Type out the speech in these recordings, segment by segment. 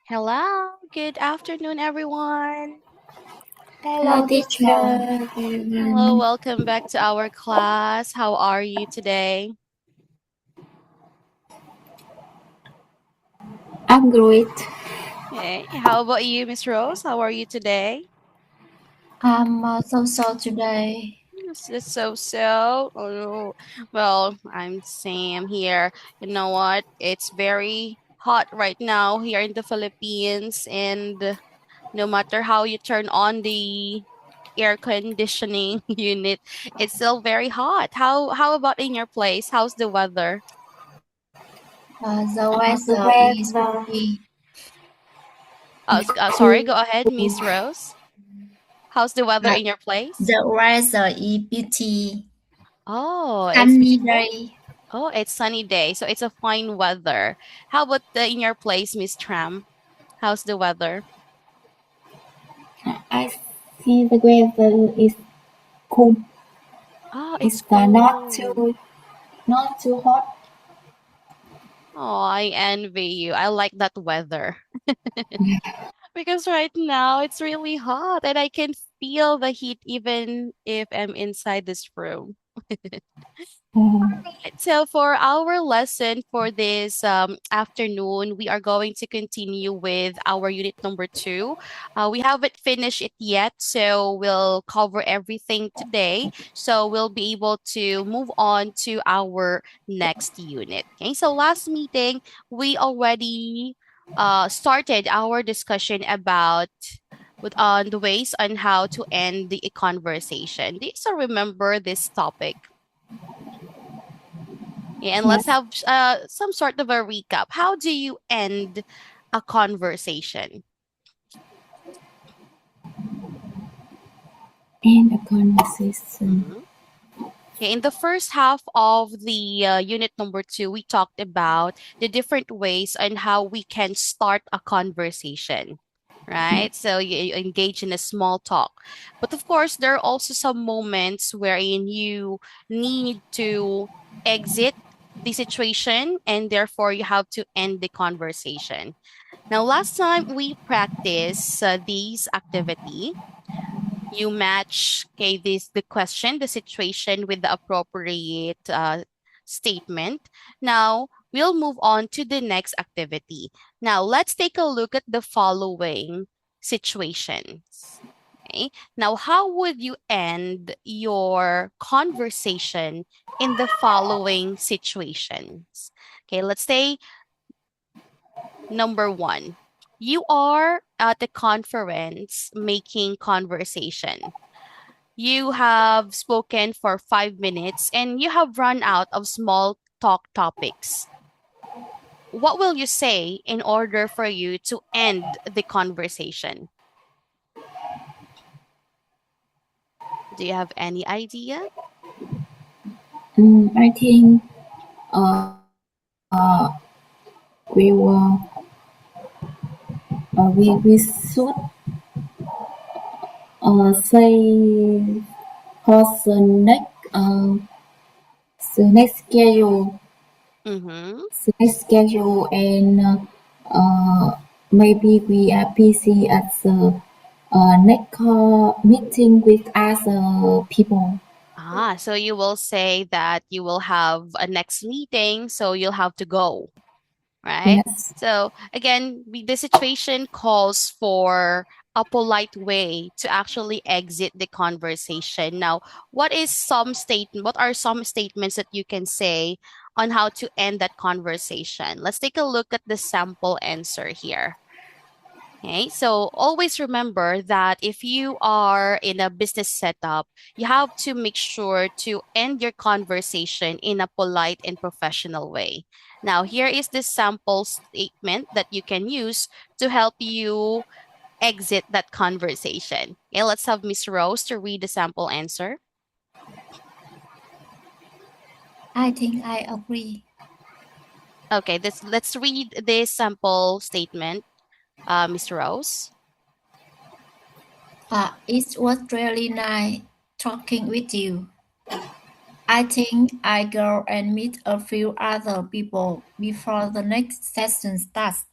Hello, good afternoon, everyone. Hello, teacher. Hello, welcome back to our class. How are you today? I'm great. Hey, how about you, Miss Rose? How are you today? I'm so today. So. Oh, well, I'm Sam here. You know what? It's very hot right now here in the Philippines, and no matter how you turn on the air conditioning unit, it's still very hot. How about in your place? How's the weather? The The weather is weather Sorry, cool. go ahead, Miss Rose. How's the weather uh, in your place? the weather is beauty. Oh, it's Sunny beautiful. day. Oh, it's sunny day, so it's a fine weather. How about in your place, Miss Tram? How's the weather? I see the weather is cool. Oh, it's It's not cool. too hot. Oh, I envy you. I like that weather. Because right now it's really hot and I can feel the heat even if I'm inside this room. Uh, Right, so for our lesson for this afternoon, we are going to continue with our unit number two. We haven't finished it yet, so we'll cover everything today. So we'll be able to move on to our next unit. Okay, so last meeting, we already started our discussion about on the ways on how to end the conversation. Do you still remember this topic? Yeah, and let's yes, have some sort of a recap. How do you end a conversation? and a conversation. Mhm. Okay, in the first half of the unit number two, we talked about the different ways on how we can start a conversation, right? So you engage in a small talk. But of course, there are also some moments wherein you need to exit the situation and therefore you have to end the conversation. Now, last time we practiced these activity, you match the question, the situation with the appropriate statement. Now, we'll move on to the next activity. Now, let's take a look at the following situations. Okay. Now, how would you end your conversation in the following situations? Okay, let's say number one, you are at a conference making conversation. You have spoken for 5 minutes and you have run out of small talk topics. What will you say in order for you to end the conversation? Do you have any idea? I think uh, we will we should say for the next schedule Mm-hmm. and maybe we are busy at the next meeting with other people. So you will say that you will have a next meeting, so you'll have to go, right? Yes. So again, the situation calls for a polite way to actually exit the conversation. Now, what are some statements that you can say on how to end that conversation? Let's take a look at the sample answer here. Okay, so always remember that if you are in a business setup, you have to make sure to end your conversation in a polite and professional way. Now, here is the sample statement that you can use to help you exit that conversation. Okay, let's have Miss Rose to read the sample answer. I think I agree. Okay, let's read this sample statement, Miss Rose. It was really nice talking with you. I think I go and meet a few other people before the next session starts.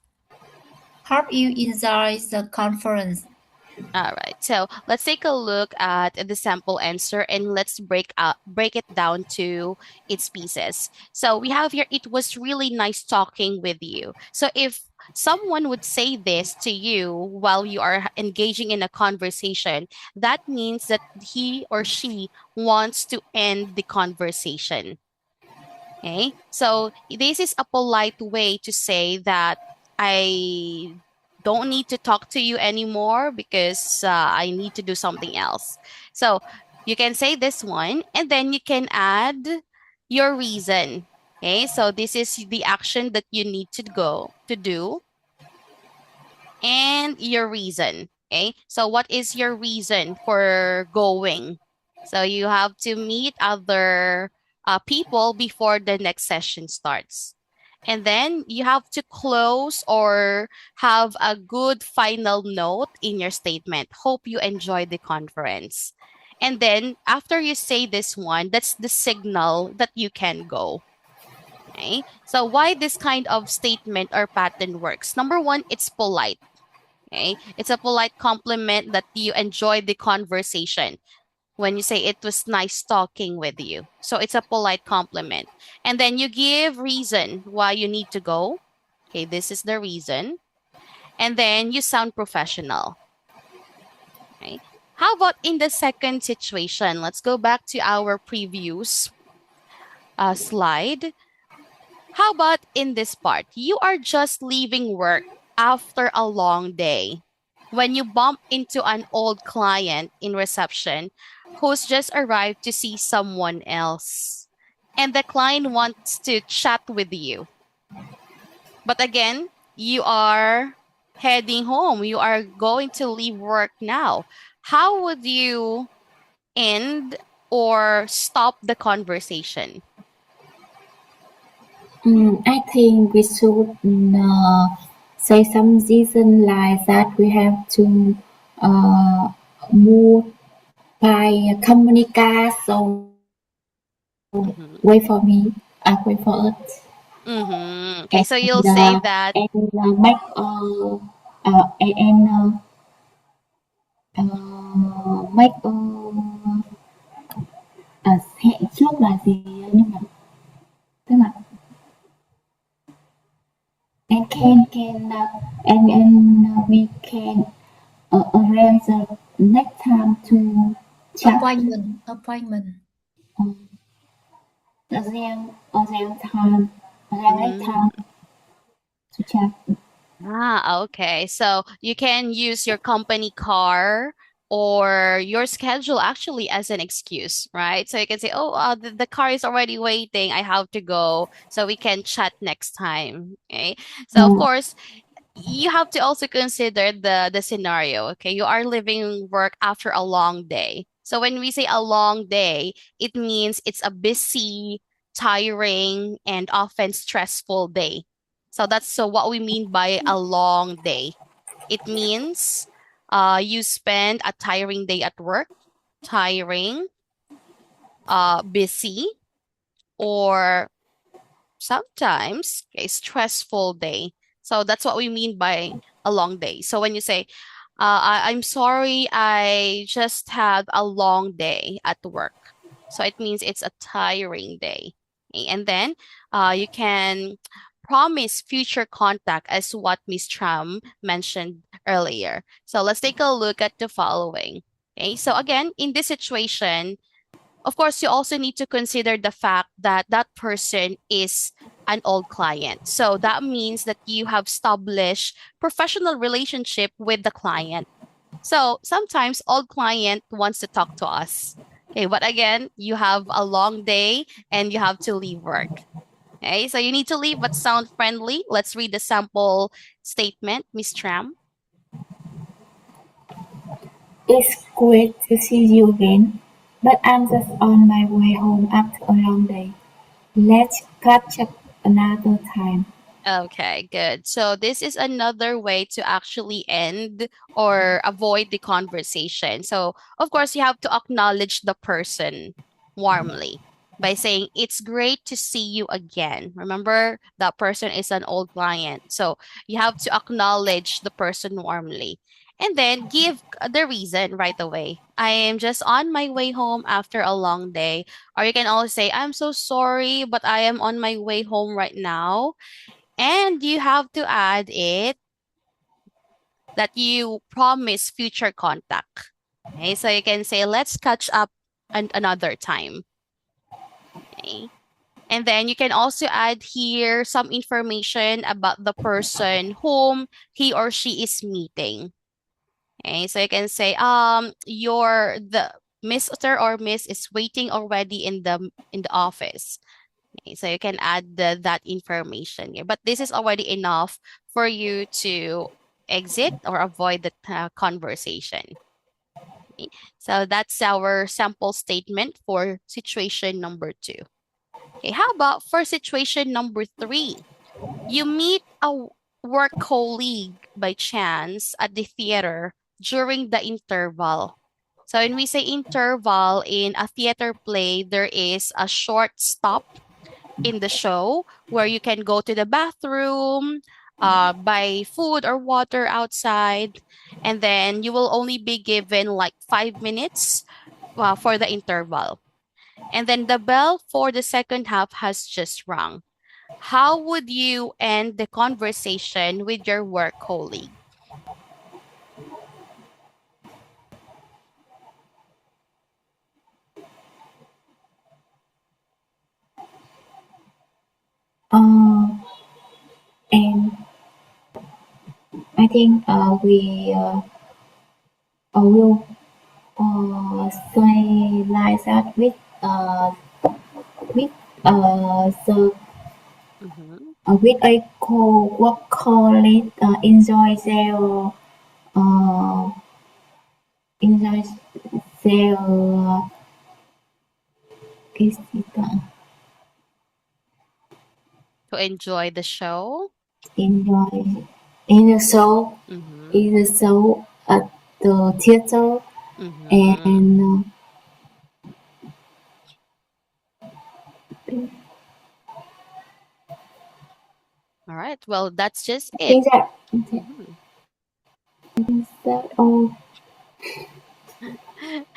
Hope you enjoy the conference. All right. So let's take a look at the sample answer and let's break it down to its pieces. So we have here, it was really nice talking with you. So if someone would say this to you while you are engaging in a conversation, that means that he or she wants to end the conversation. Okay. So this is a polite way to say that I don't need to talk to you anymore because I need to do something else. So you can say this one and then you can add your reason. Okay. So this is the action that you need to go to do and your reason. Okay. So what is your reason for going? So you have to meet other people before the next session starts. And then you have to close or have a good final note in your statement. Hope you enjoyed the conference. And then after you say this one, that's the signal that you can go. Okay. So why this kind of statement or pattern works? Number one, it's polite. Okay. It's a polite compliment that you enjoyed the conversation when you say it was nice talking with you. So it's a polite compliment. And then you give reason why you need to go. Okay, this is the reason. And then you sound professional. Okay. How about in the second situation? Let's go back to our previous slide. How about in this part? You are just leaving work after a long day. When you bump into an old client in reception who's just arrived to see someone else, and the client wants to chat with you. But again, you are heading home. You are going to leave work now. How would you end or stop the conversation? I think we should say some reason like that we have to move by company car, so Mm-hmm. wait for me, wait for us, Mm-hmm. Okay, and so you'll say that. make and make hẹn trước là gì nhưng mà tức là and we can arrange the next time to chat Appointment. arrange time next time to chat. Okay. So you can use your company car or your schedule actually as an excuse, right? So you can say, oh, the car is already waiting. I have to go. So we can chat next time. Okay. So, of course, you have to also consider the scenario. Okay. You are leaving work after a long day. So when we say a long day, it means it's a busy, tiring, and often stressful day. So that's so what we mean by a long day. It means you spend a tiring day at work, tiring, busy, or sometimes a stressful day. So that's what we mean by a long day. So when you say, I'm sorry, I just had a long day at work. So it means it's a tiring day. Okay, and then you can promise future contact as what Miss Tram mentioned earlier. So let's take a look at the following. Okay, so again, in this situation, of course, you also need to consider the fact that that person is an old client. So that means that you have established professional relationship with the client. So sometimes old client wants to talk to us. Okay, but again, you have a long day and you have to leave work. Okay, so you need to leave but sound friendly. Let's read the sample statement, Miss Tram. It's great to see you again, but I'm just on my way home after a long day. Let's catch up another time. Okay, good. So this is another way to actually end or avoid the conversation. So, of course, you have to acknowledge the person warmly. by saying, "It's great to see you again." Remember, that person is an old client. So you have to acknowledge the person warmly. And then give the reason right away. "I am just on my way home after a long day." Or you can also say, "I'm so sorry, but I am on my way home right now." And you have to add it that you promise future contact. Okay, so you can say, "Let's catch up another time." Okay. And then you can also add here some information about the person whom he or she is meeting. Okay, so you can say, the Mr. or Miss is waiting already in the office." Okay, so you can add that information here. But this is already enough for you to exit or avoid the conversation. Okay, so that's our sample statement for situation number 2. Okay, how about for situation number 3? You meet a work colleague by chance at the theater during the interval. So when we say interval in a theater play, there is a short stop in the show where you can go to the bathroom, buy food or water outside, and then you will only be given like 5 minutes for the interval. And then the bell for the second half has just rung. How would you end the conversation with your work colleague? Uh, and I think we will say like that with the Mhm. with a work colleague uh, enjoy their cái gì ta? To enjoy the show. Enjoy in the show Mm-hmm. in the show at the theater Mm-hmm. and All right. Well, that's just it. is that Mhm. is that all?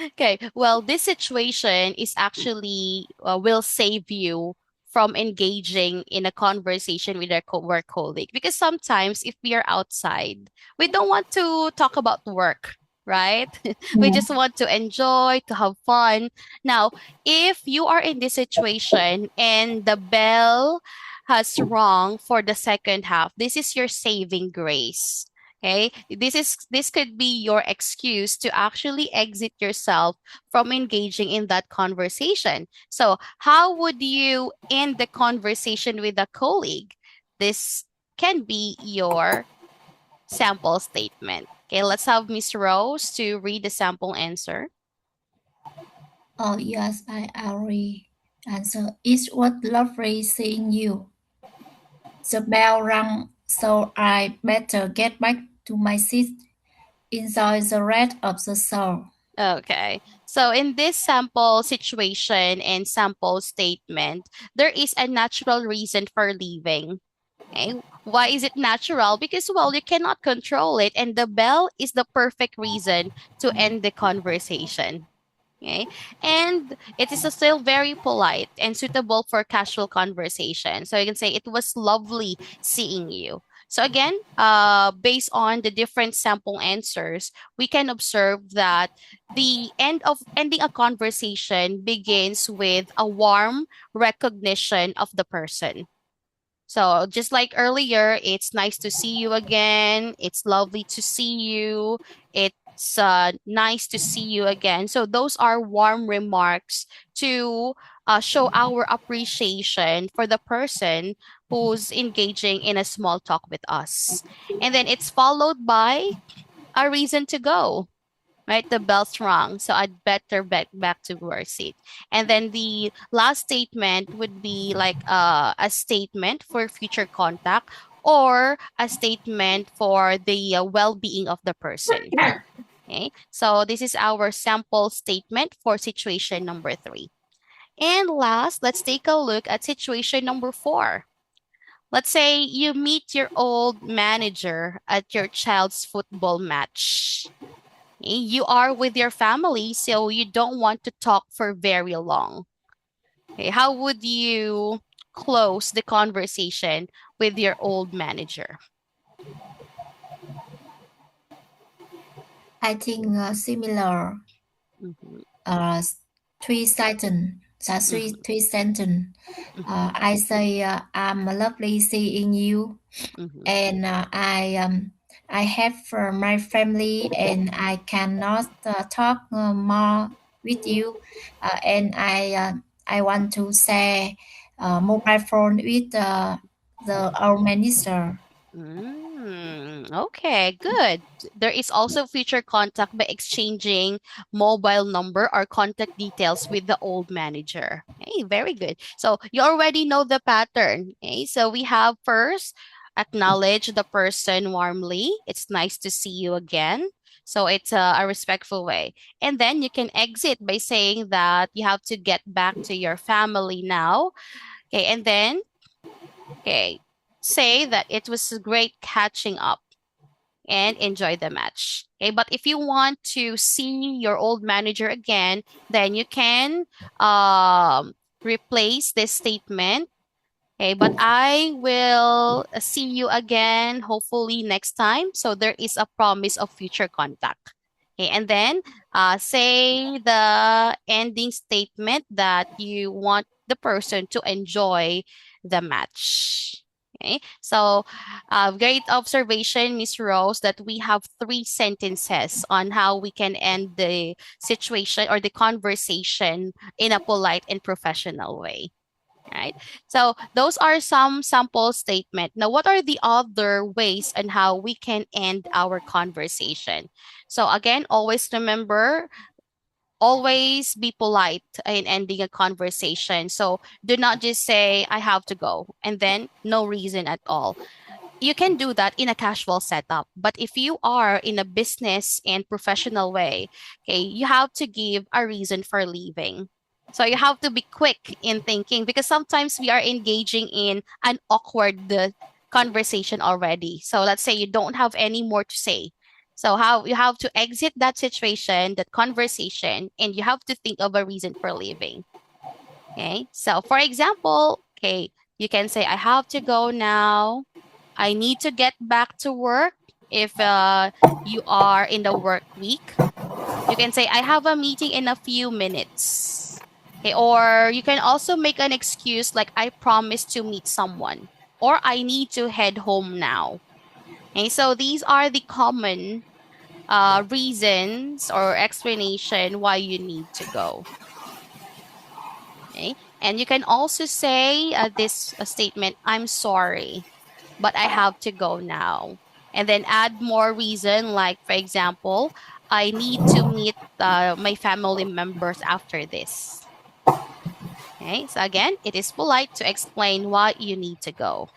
Okay. Well, this situation is actually will save you from engaging in a conversation with our work colleague, because sometimes if we are outside, we don't want to talk about work, right? We Yeah. just want to enjoy, to have fun. Now, if you are in this situation and the bell has rung for the second half, this is your saving grace. Okay, this could be your excuse to actually exit yourself from engaging in that conversation. So, how would you end the conversation with a colleague? This can be your sample statement. Okay, let's have Miss Rose to read the sample answer. Oh, yes, I agree. Answer. It was lovely seeing you. The bell rang, so I better get back to my seat. Enjoy the rest of the show. Okay. So in this sample situation and sample statement, there is a natural reason for leaving. Okay. Why is it natural? Because, well, you cannot control it, and the bell is the perfect reason to end the conversation. Okay. And it is still very polite and suitable for casual conversation. So you can say, "It was lovely seeing you." So again, based on the different sample answers, we can observe that the end of ending a conversation begins with a warm recognition of the person. So just like earlier, "It's nice to see you again. It's lovely to see you. It's nice to see you again." So those are warm remarks to show our appreciation for the person who's engaging in a small talk with us. And then it's followed by a reason to go. Right, the bell's rung, so I'd better back to our seat. And then the last statement would be like a statement for future contact, or a statement for the well-being of the person. Okay, so this is our sample statement for situation number 3. And last, let's take a look at situation number 4. Let's say you meet your old manager at your child's football match. You are with your family, so you don't want to talk for very long. Okay, how would you close the conversation with your old manager? I think similar Mhm, uh, three sentence. mhm, Three sentence. mhm, I say I'm lovely seeing you, mhm. and I have my family, and I cannot talk more with you, and I want to share mobile phone with the our minister. Okay, good. There is also future contact by exchanging mobile number or contact details with the old manager. Hey, very good. So you already know the pattern. Okay, so we have first acknowledge the person warmly. It's nice to see you again. So it's a respectful way. And then you can exit by saying that you have to get back to your family now. Okay, and then okay, say that it was great catching up and enjoy the match. Okay, but if you want to see your old manager again, then you can um, replace this statement. Okay, but I will see you again hopefully next time. So there is a promise of future contact. Okay, and then say the ending statement that you want the person to enjoy the match. Okay, so great observation, Miss Rose, that we have 3 sentences on how we can end the situation or the conversation in a polite and professional way, right? So those are some sample statement. Now, what are the other ways and how we can end our conversation? So again, always remember, always be polite in ending a conversation. So do not just say, I have to go, and then no reason at all. You can do that in a casual setup, but if you are in a business and professional way, okay, you have to give a reason for leaving. So you have to be quick in thinking because sometimes we are engaging in an awkward conversation already. So let's say you don't have any more to say. So how you have to exit that situation, that conversation, and you have to think of a reason for leaving. Okay. So for example, okay, you can say, I have to go now. I need to get back to work if you are in the work week. You can say, I have a meeting in a few minutes. Okay. Or you can also make an excuse like, I promised to meet someone or I need to head home now. Okay. So these are the common reasons or explanation why you need to go. Okay. And you can also say this statement, I'm sorry, but I have to go now. And then add more reason, like, for example, I need to meet my family members after this. Okay. So again, it is polite to explain why you need to go.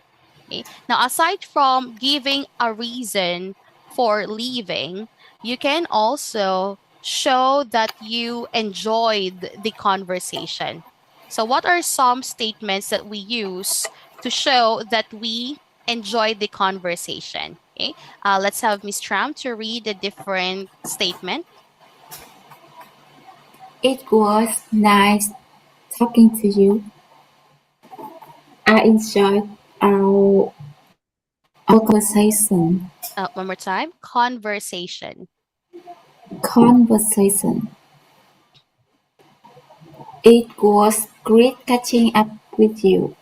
Okay. Now, aside from giving a reason for leaving, you can also show that you enjoyed the conversation. So, what are some statements that we use to show that we enjoyed the conversation? Okay. Let's have Miss Tram to read the different statement. It was nice talking to you. I enjoyed our conversation. One more time. Conversation. Conversation. It was great catching up with you.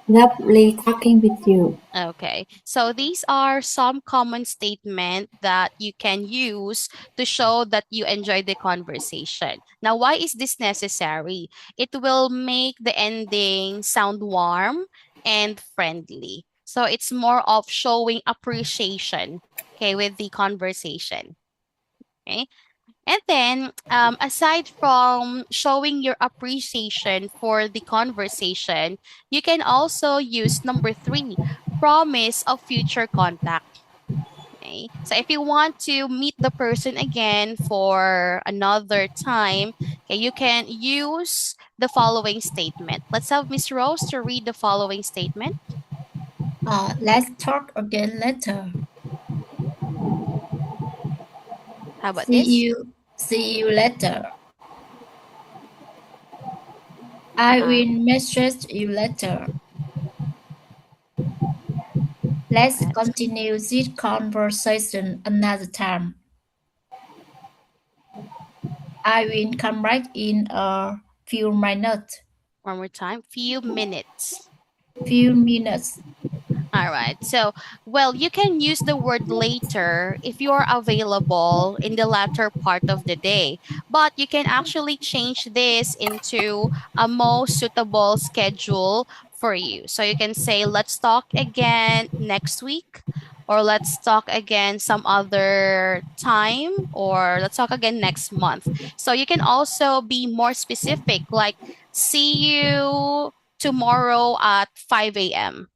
Lovely talking with you. Okay, so these are some common statement that you can use to show that you enjoy the conversation. Now, why is this necessary? It will make the ending sound warm and friendly. So it's more of showing appreciation, okay, with the conversation. Okay. And then, aside from showing your appreciation for the conversation, you can also use number 3, promise of future contact. Okay. So if you want to meet the person again for another time, okay, you can use the following statement. Let's have Miss Rose to read the following statement. Let's talk again later. How about See this? you. See you later. I Uh, will message you later. Let's let's continue this conversation another time. I will come back in a few minutes. one more time. Few minutes. Few minutes. All right. So, well, you can use the word later if you're available in the latter part of the day, but you can actually change this into a most suitable schedule for you. So you can say, let's talk again next week, or let's talk again some other time, or let's talk again next month. So you can also be more specific, like, see you tomorrow at 5 a.m.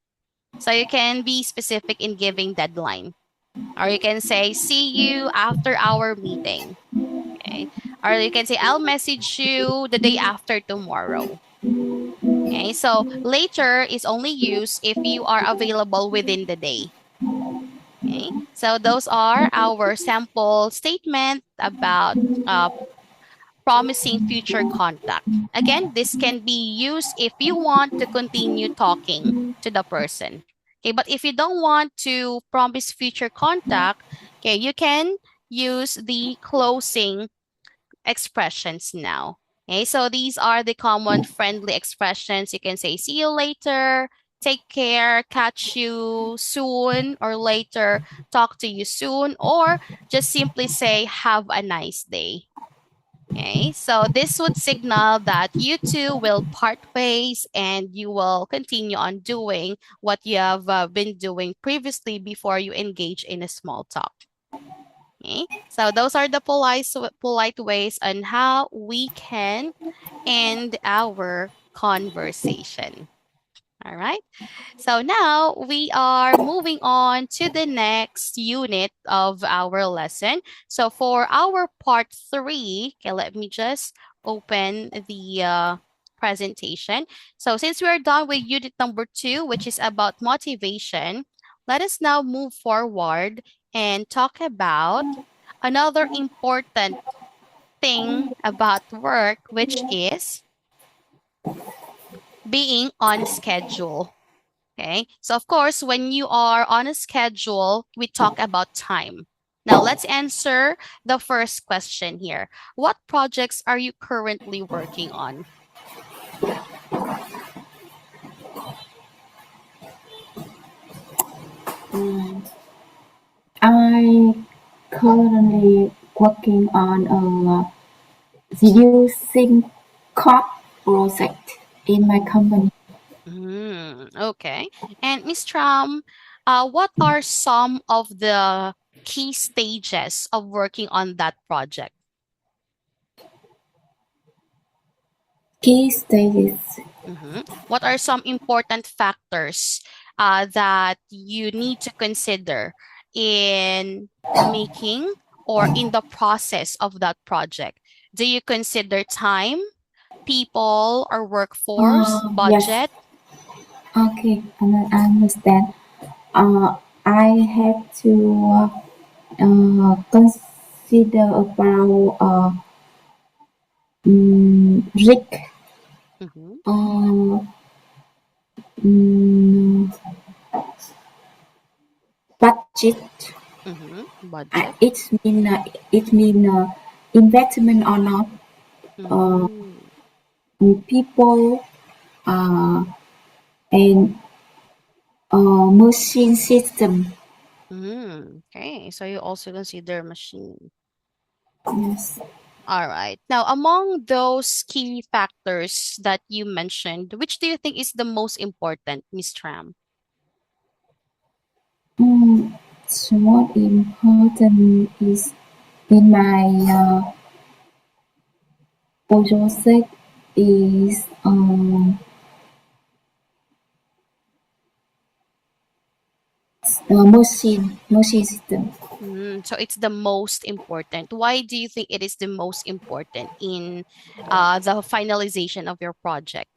So you can be specific in giving deadline. Or you can say, see you after our meeting. Okay. Or you can say, I'll message you the day after tomorrow. Okay. So later is only used if you are available within the day. Okay. So those are our sample statement about promising future contact. Again, this can be used if you want to continue talking to the person. Okay, but if you don't want to promise future contact, okay, you can use the closing expressions now. Okay, so these are the common friendly expressions. You can say, see you later, take care, catch you soon, or later, talk to you soon, or just simply say, have a nice day. Okay, so this would signal that you two will part ways and you will continue on doing what you have been doing previously before you engage in a small talk. Okay, so those are the polite ways on how we can end our conversation. All right. So now we are moving on to the next unit of our lesson. So for our part three, okay, let me just open the presentation. So since we're done with unit number two, which is about motivation, let us now move forward and talk about another important thing about work, which is being on schedule. Okay. So, of course, when you are on a schedule, we talk about time. Now, let's answer the first question here. What projects are you currently working on? I currently working on a reducing cost project in my company. Okay. And Miss Tram, what are some of the key stages of working on that project? Key stages. What are some important factors that you need to consider in making or in the process of that project? Do you consider time, people, or workforce, Yes. budget? Okay, I understand. I have to consider about risk, Mm-hmm. uh, mm, budget. Budget. It mean investment or not. Uh, Mm. people uh, and machine system. Okay, so you also consider machine. Yes. All right. Now, among those key factors that you mentioned, which do you think is the most important, Miss Tram? So what important is in my project is machine system. So it's the most important. Why do you think it is the most important in the finalization of your project?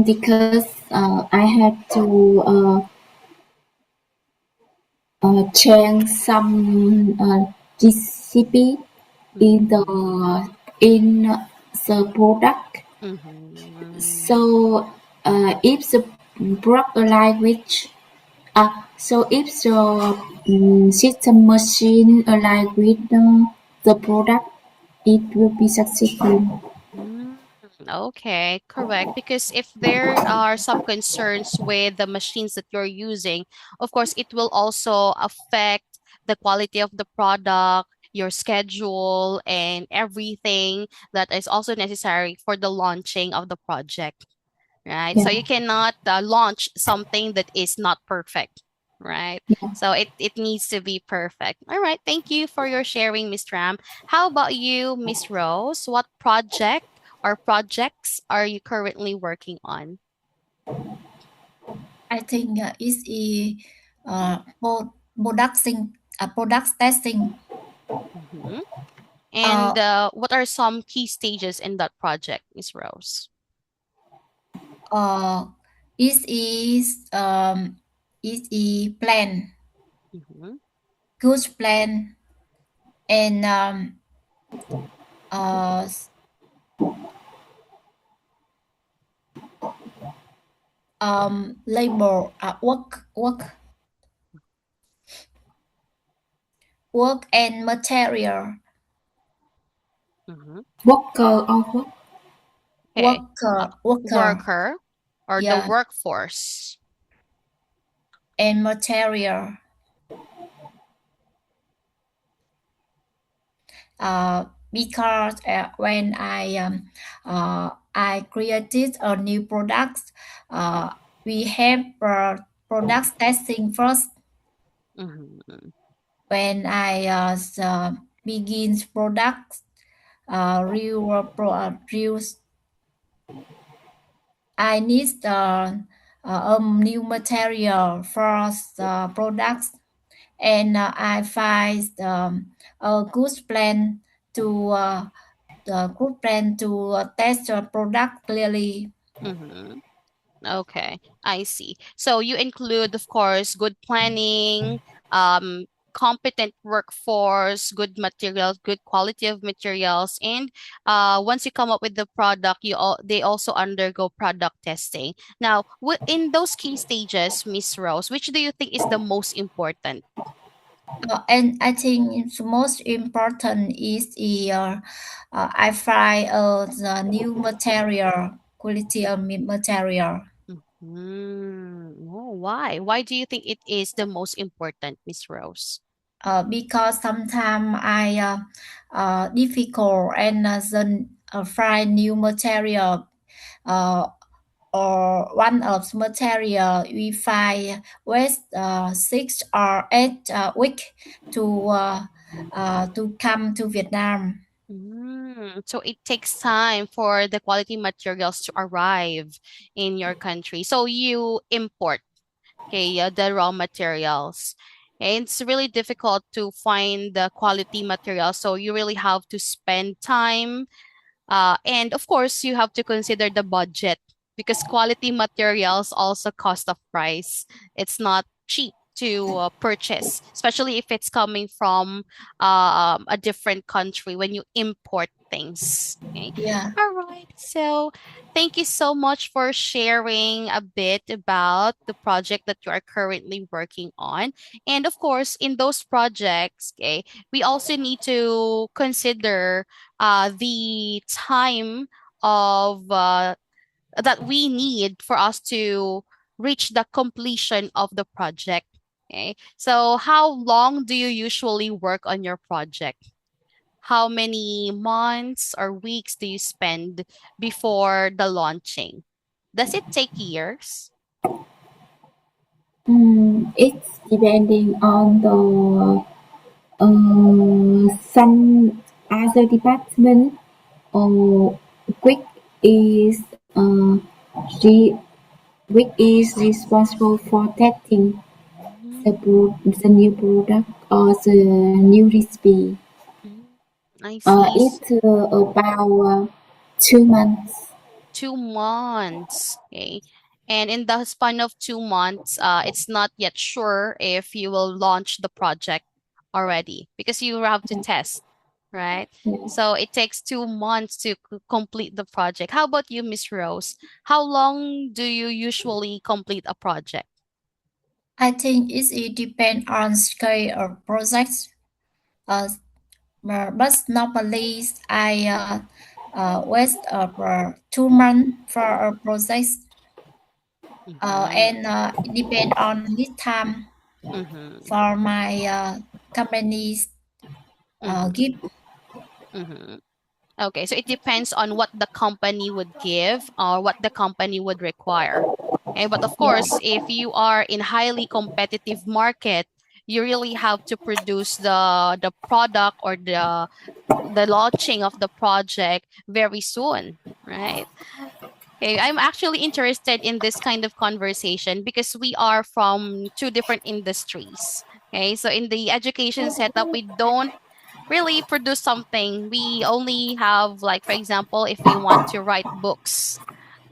Because I had to change some GCP in the Mm-hmm. in the product. Mm-hmm. So if the product language, so if the system machine align with the product, it will be successful. Mm, okay, correct. Because if there are some concerns with the machines that you're using, of course, it will also affect the quality of the product, your schedule, and everything that is also necessary for the launching of the project, right? Yeah, So you cannot launch something that is not perfect, right? yeah. So it needs to be perfect. All right. Thank you for your sharing, Miss Ram. How about you, Miss Rose? What project or projects are you currently working on? I think it's a product testing. Hmm. Uh, And what are some key stages in that project, Miss Rose? uh, it is a plan, Mm-hmm. good plan, and uh, labor work and material Mm-hmm. Worker or what? Okay. Uh, worker, worker or the yeah, workforce. and material. Because when I created a new product, we have product testing first. Mm-hmm. When I begins product, real I need new material for the products, and I find a good plan to test the product clearly. Mm-hmm. Okay, I see. So you include, of course, good planning, competent workforce, good materials, good quality of materials, and once you come up with the product, they also undergo product testing. Now, in those key stages, Miss Rose, which do you think is the most important? And I think it's most important is I find the new material, quality of material. Oh, why? Why do you think it is the most important, Miss Rose? Because sometimes I difficult and find new material, uh, or one of the material we find waste 6 or 8 week to come to Vietnam. So it takes time for the quality materials to arrive in your country. So you import, okay, the raw materials. And it's really difficult to find the quality materials. So you really have to spend time, and of course, you have to consider the budget because quality materials also cost a price. It's not cheap to purchase, especially if it's coming from a different country when you import things. Okay. Yeah. All right. So thank you so much for sharing a bit about the project that you are currently working on. And of course, in those projects, okay, we also need to consider the time of that we need for us to reach the completion of the project. Okay. So how long do you usually work on your project? How many months or weeks do you spend before the launching? Does it take years? It's depending on the some other department. Quick is re- Quick is responsible for testing. the new product or the new recipe. Mm, I see. It's about 2 months. 2 months. Okay. And in the span of 2 months, it's not yet sure if you will launch the project already because you have to Yeah, test, right? yeah. So it takes 2 months to complete the project. How about you, Miss Rose? How long do you usually complete a project? I think it depends on scale of projects. Uh, but normally I wait for 2 months for a project. Mm-hmm. And it depends on lead time Mm-hmm. for my companies Mm-hmm. give. Mm-hmm. Okay, so it depends on what the company would give or what the company would require. Okay, but of Yeah. course, if you are in highly competitive market, you really have to produce the product or the launching of the project very soon, right? Okay, I'm actually interested in this kind of conversation because we are from two different industries. Okay, so in the education setup, we don't really produce something. We only have, like, for example, if we want to write books.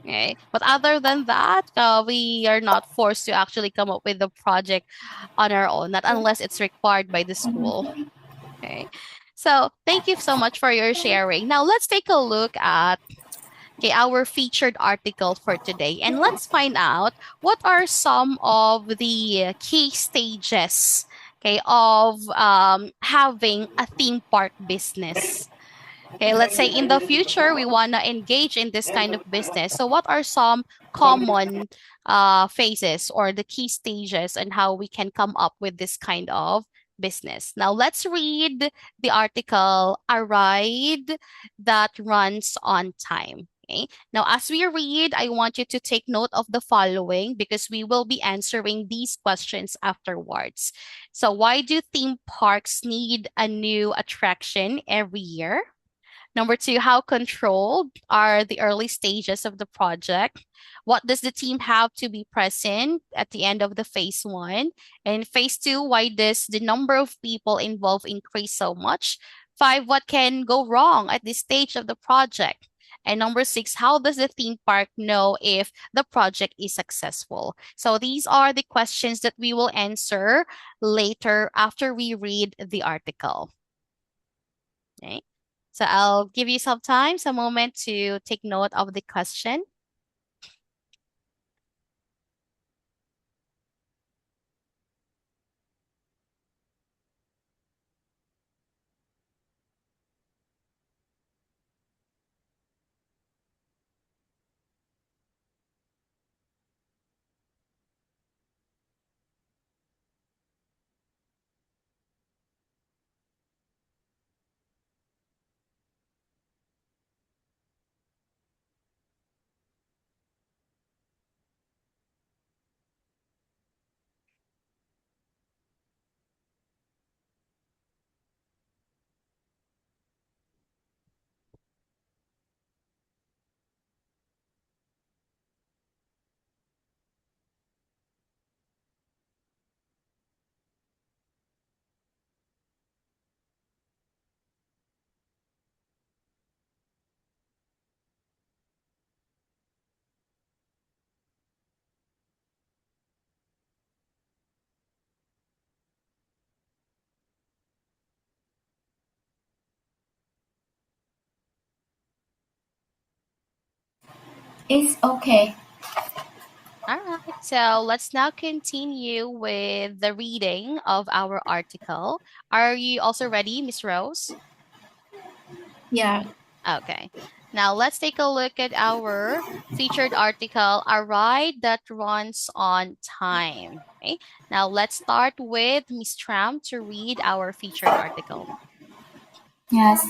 Okay. But other than that, we are not forced to actually come up with a project on our own, not unless it's required by the school. Okay. So thank you so much for your sharing. Now let's take a look at, okay, our featured article for today, and let's find out what are some of the key stages, okay, of having a theme park business. Okay, let's say in the future we want to engage in this kind of business. So, what are some common phases or the key stages and how we can come up with this kind of business? Now, let's read the article, A Ride That Runs on Time. Okay. Now, as we read, I want you to take note of the following because we will be answering these questions afterwards. So, why do theme parks need a new attraction every year? Number two, how controlled are the early stages of the project? What does the team have to be present at the end of the phase one? And phase two, why does the number of people involved increase so much? Five, what can go wrong at this stage of the project? And number six, how does the theme park know if the project is successful? So these are the questions that we will answer later after we read the article. Okay. So I'll give you some time, some moment to take note of the question. It's okay. All right, so let's now continue with the reading of our article. Are you also ready, Miss Rose? Yeah. Okay. Now let's take a look at our featured article, A Ride That Runs on Time. Okay. Now let's start with Miss Tram to read our featured article. Yes.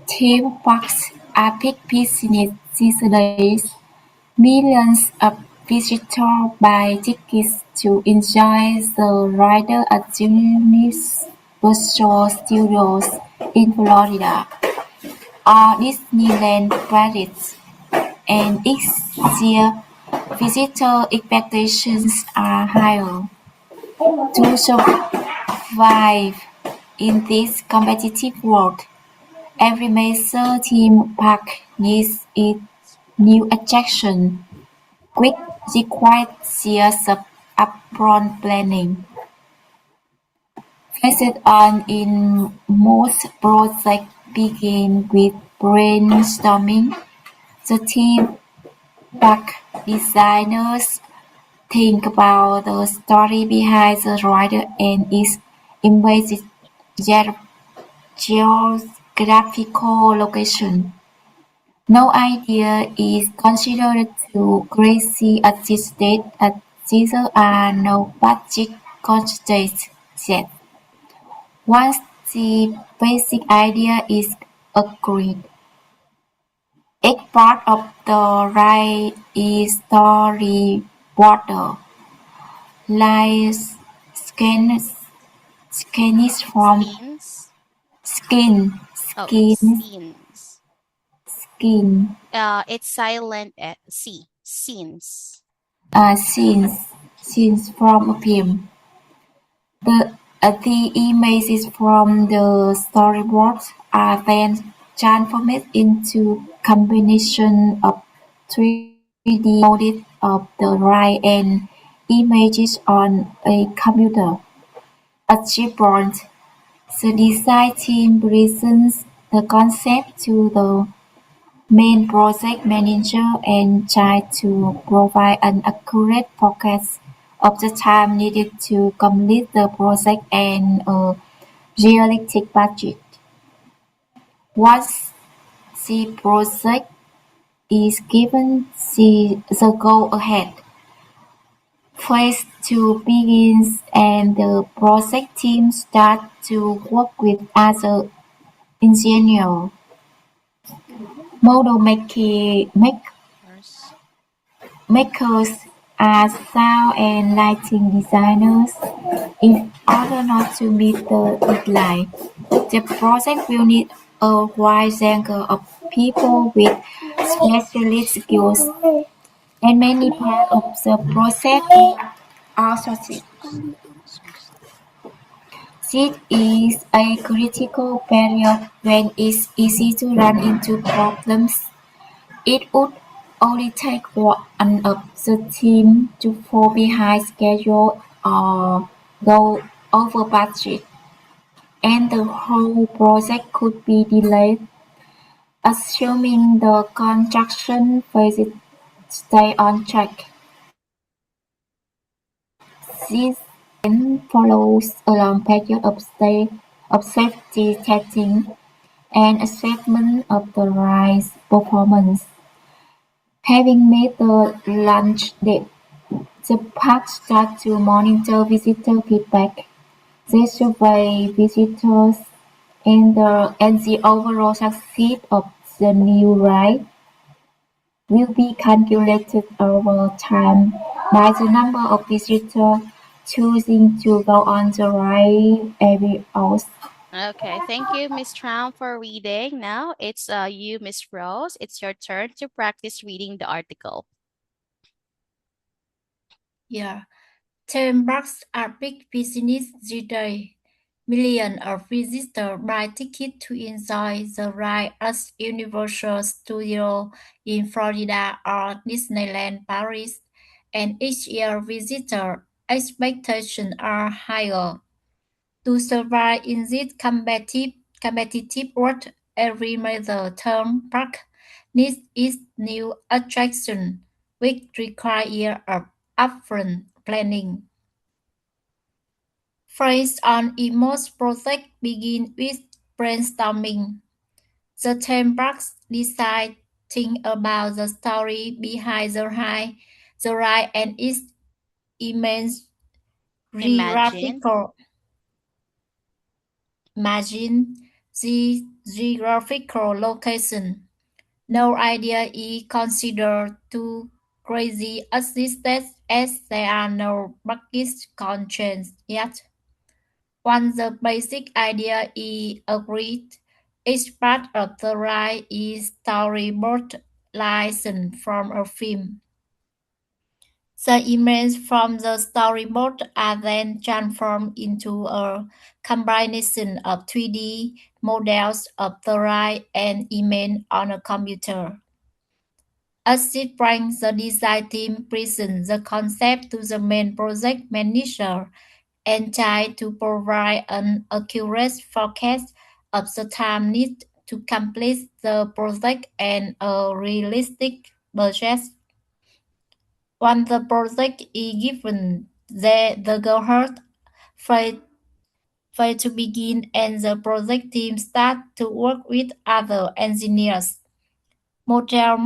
Theme parks are big business these days. Millions of visitors buy tickets to enjoy the ride at Universal Studios in Florida or Disneyland Paris, and each year visitor expectations are higher. To survive in this competitive world, every major theme park needs its new attraction, which requires years of upfront planning. Phase on in most projects begin with brainstorming. The theme park designers think about the story behind the ride and its immediate geographical location. No idea is considered too crazy at this stage as there are no budget constraints yet. Once the basic idea is agreed, each part of the ride is storyboarded, like scans from Scenes. skin, Oh, skin, scenes. skin, It's silent C. Scenes. scenes from a film. The images from the storyboards are then transformed into combination of 3D models of the ride and images on a computer. At Chevron, the design team presents the concept to the main project manager and tries to provide an accurate forecast of the time needed to complete the project and a realistic budget. Once the project is given the go-ahead, phase two begins and the project team starts to work with other engineers, model Course. makers, and sound and lighting designers in order not to miss the deadline. The project will need a wide range of people with specialist skills, and many parts of the process are outsourced. This is a critical period when it's easy to run into problems. It would only take one of the team to fall behind schedule or go over budget, and the whole project could be delayed. Assuming the construction phases stay on track, this then follows a long period of safety testing and assessment of the ride's performance. Having made the launch date, the park starts to monitor visitor feedback. They survey visitors and the overall success of the new ride will be calculated over time by the number of visitors choosing to go on the ride every hour. Okay, thank you, Miss Tram, for reading. Now it's you, Miss Rose. It's your turn to practice reading the article. Yeah. Theme parks are big business today. Millions of visitors buy tickets to enjoy the ride at Universal Studios in Florida or Disneyland Paris, and each year visitor expectations are higher. To survive in this competitive world, every major theme park needs its new attraction, which require upfront planning. Phase on most projects begin with brainstorming. The theme parks decide think about the story behind the ride and its immense Imagine. geographical imagine the geographical location. No idea is considered too crazy at this stage as there are no budget constraints yet. Once the basic idea is agreed, each part of the ride is storyboard licensed from a film. The images from the storyboard are then transformed into a combination of 3D models of the ride and image on a computer. As it brings the design team present the concept to the main project manager and try to provide an accurate forecast of the time needed to complete the project and a realistic budget. Once the project is given, the go-ahead for, for to begin and the project team start to work with other engineers, model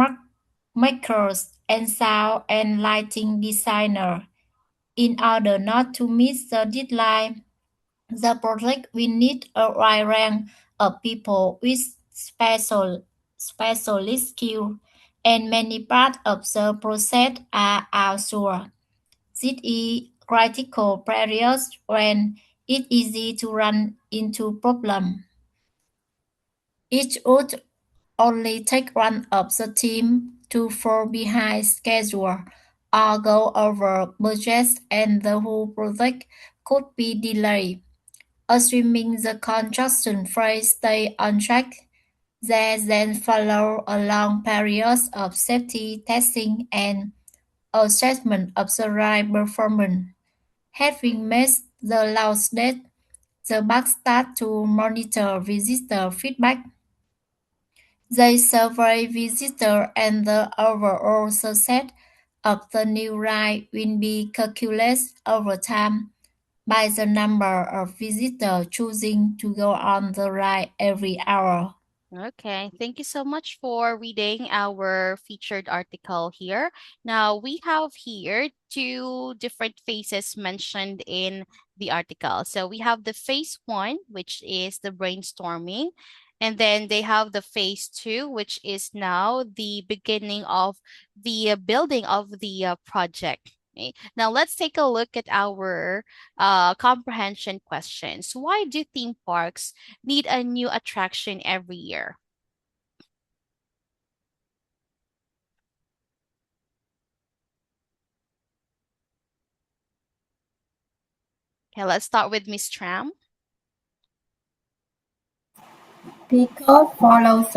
makers, and sound and lighting designer. In order not to miss the deadline, the project will need a wide range of people with specialist skills, and many parts of the process are outsourced. This is critical periods when it's easy to run into problems. It would only take one of the team to fall behind schedule or go over budget and the whole project could be delayed. Assuming the construction phase stay on track, there then follow a long period of safety testing and assessment of the ride performance. Having made the launch date, the bank start to monitor visitor feedback. They survey visitors and the overall success of the new ride will be calculated over time by the number of visitors choosing to go on the ride every hour. Okay, thank you so much for reading our featured article here. Now, we have here two different phases mentioned in the article. So we have the phase one, which is the brainstorming, and then they have the phase two, which is now the beginning of the building of the project. Okay. Now, let's take a look at our comprehension questions. Why do theme parks need a new attraction every year? Okay, let's start with Miss Tram. Because follows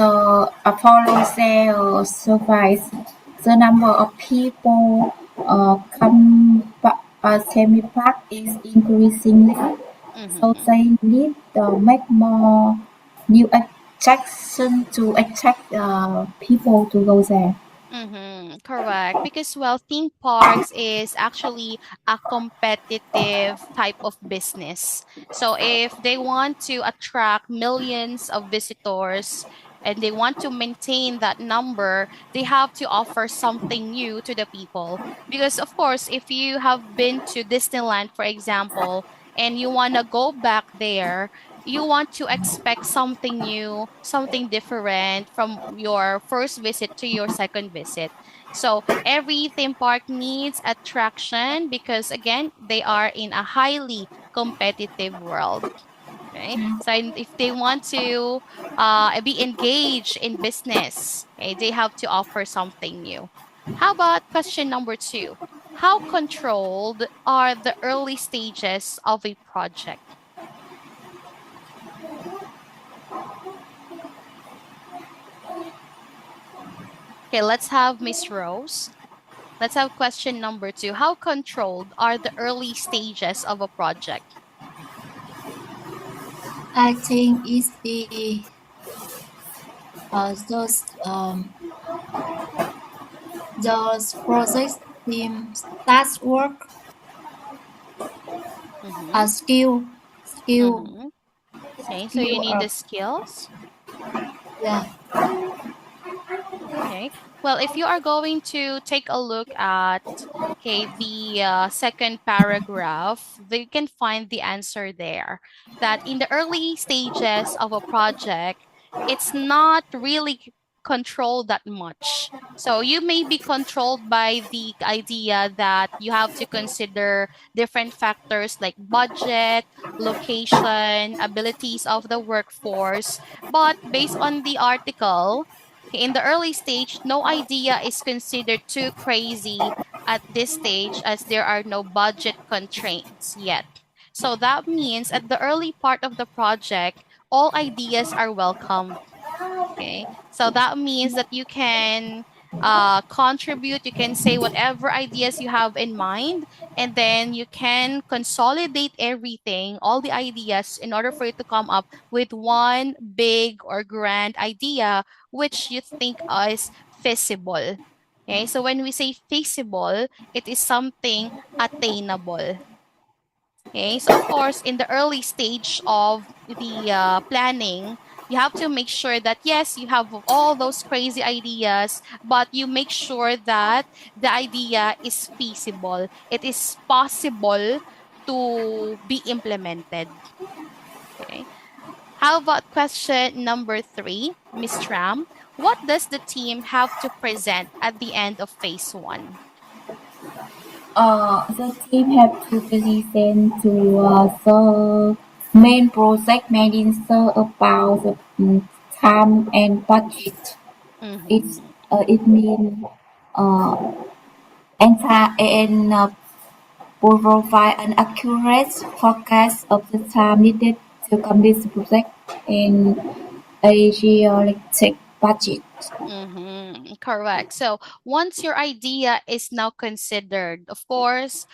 their survives, the number of people come semi park is increasing, so Mm-hmm. they need to make more new attraction to attract people to go there. Mm-hmm, correct. Because well, theme parks is actually a competitive type of business. So if they want to attract millions of visitors and they want to maintain that number, they have to offer something new to the people. Because of course, if you have been to Disneyland, for example, and you want to go back there, you want to expect something new, something different from your first visit to your second visit. So every theme park needs attraction because again, they are in a highly competitive world. Okay. So if they want to be engaged in business, okay, they have to offer something new. How about question number two? How controlled are the early stages of a project? Okay, let's have Miss Rose. Let's have question number two. How controlled are the early stages of a project? I think it's the those those project team starts work Mm-hmm. skill Mm-hmm. Okay, so you skill need the of skills. yeah. Okay. Well, if you are going to take a look at okay the second paragraph, you can find the answer there. That in the early stages of a project, it's not really controlled that much. So you may be controlled by the idea that you have to consider different factors like budget, location, abilities of the workforce. But based on the article, in the early stage, no idea is considered too crazy at this stage as there are no budget constraints yet. So that means at the early part of the project, all ideas are welcome. Okay. So that means that you can contribute, you can say whatever ideas you have in mind, and then you can consolidate everything, all the ideas, in order for you to come up with one big or grand idea which you think is feasible. Okay. So when we say feasible, it is something attainable. Okay, so of course, in the early stage of the planning, you have to make sure that yes, you have all those crazy ideas, but you make sure that the idea is feasible. It is possible to be implemented. Okay. How about question number three, Miss Tram? What does the team have to present at the end of phase one? The team have to present to the main project manager about the time and budget. It's Mm-hmm. it means uh, and provide an accurate forecast of the time needed to complete the project and a realistic budget. Mm-hmm. Correct. So once your idea is now considered, of course,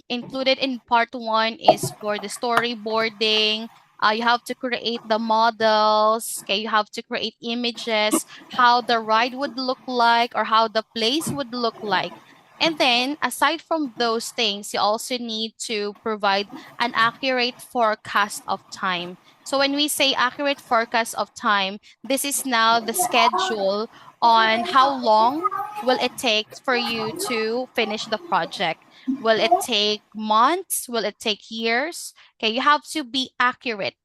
included in part one is for the storyboarding. You have to create the models. Okay, you have to create images, how the ride would look like or how the place would look like. And then, aside from those things, you also need to provide an accurate forecast of time. So when we say accurate forecast of time, this is now the schedule on how long will it take for you to finish the project. Will it take months? Will it take years? Okay, you have to be accurate.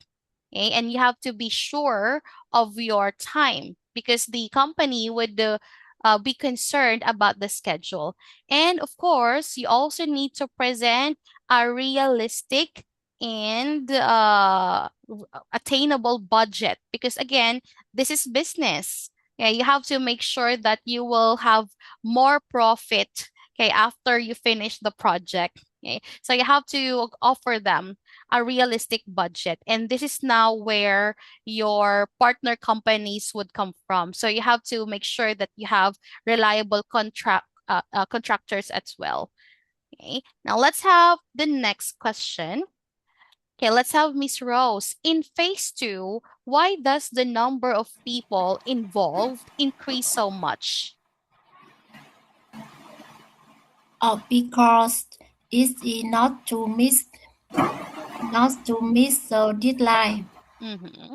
Okay, and you have to be sure of your time because the company would be concerned about the schedule. And of course, you also need to present a realistic and attainable budget because again, this is business. Yeah, you have to make sure that you will have more profit, okay, after you finish the project. Okay, so you have to offer them a realistic budget, and this is now where your partner companies would come from. So you have to make sure that you have reliable contractors as well. Okay, now let's have the next question. Okay, let's have Miss Rose. In phase two, why does the number of people involved increase so much? Because it's not to miss the deadline. Mm-hmm.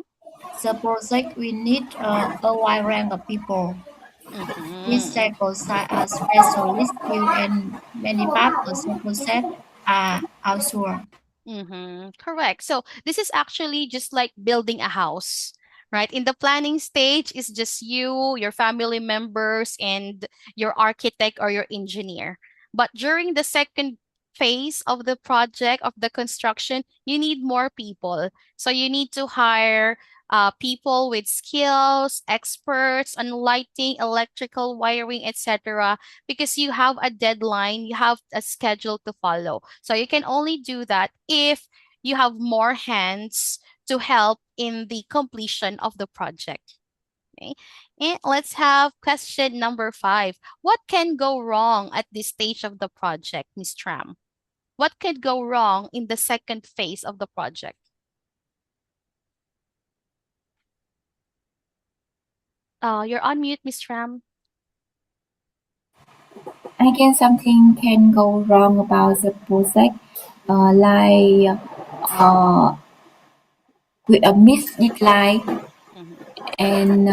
The project will need a wide range of people. Mm-hmm. Insects such as specialists, skill, and many parts of the process are outsourced. Mm-hmm. Correct. So this is actually just like building a house, right? In the planning stage, it's just you, your family members, and your architect or your engineer. But during the second phase of the project of the construction, you need more people. So you need to hire people with skills, experts on lighting, electrical wiring, etc. Because you have a deadline, you have a schedule to follow. So you can only do that if you have more hands to help in the completion of the project. Okay. And let's have question number five. What can go wrong at this stage of the project, Ms. Tram? What could go wrong in the second phase of the project? You're on mute, Ms. Tram. Again, something can go wrong about the project, like with a missed deadline Mm-hmm. and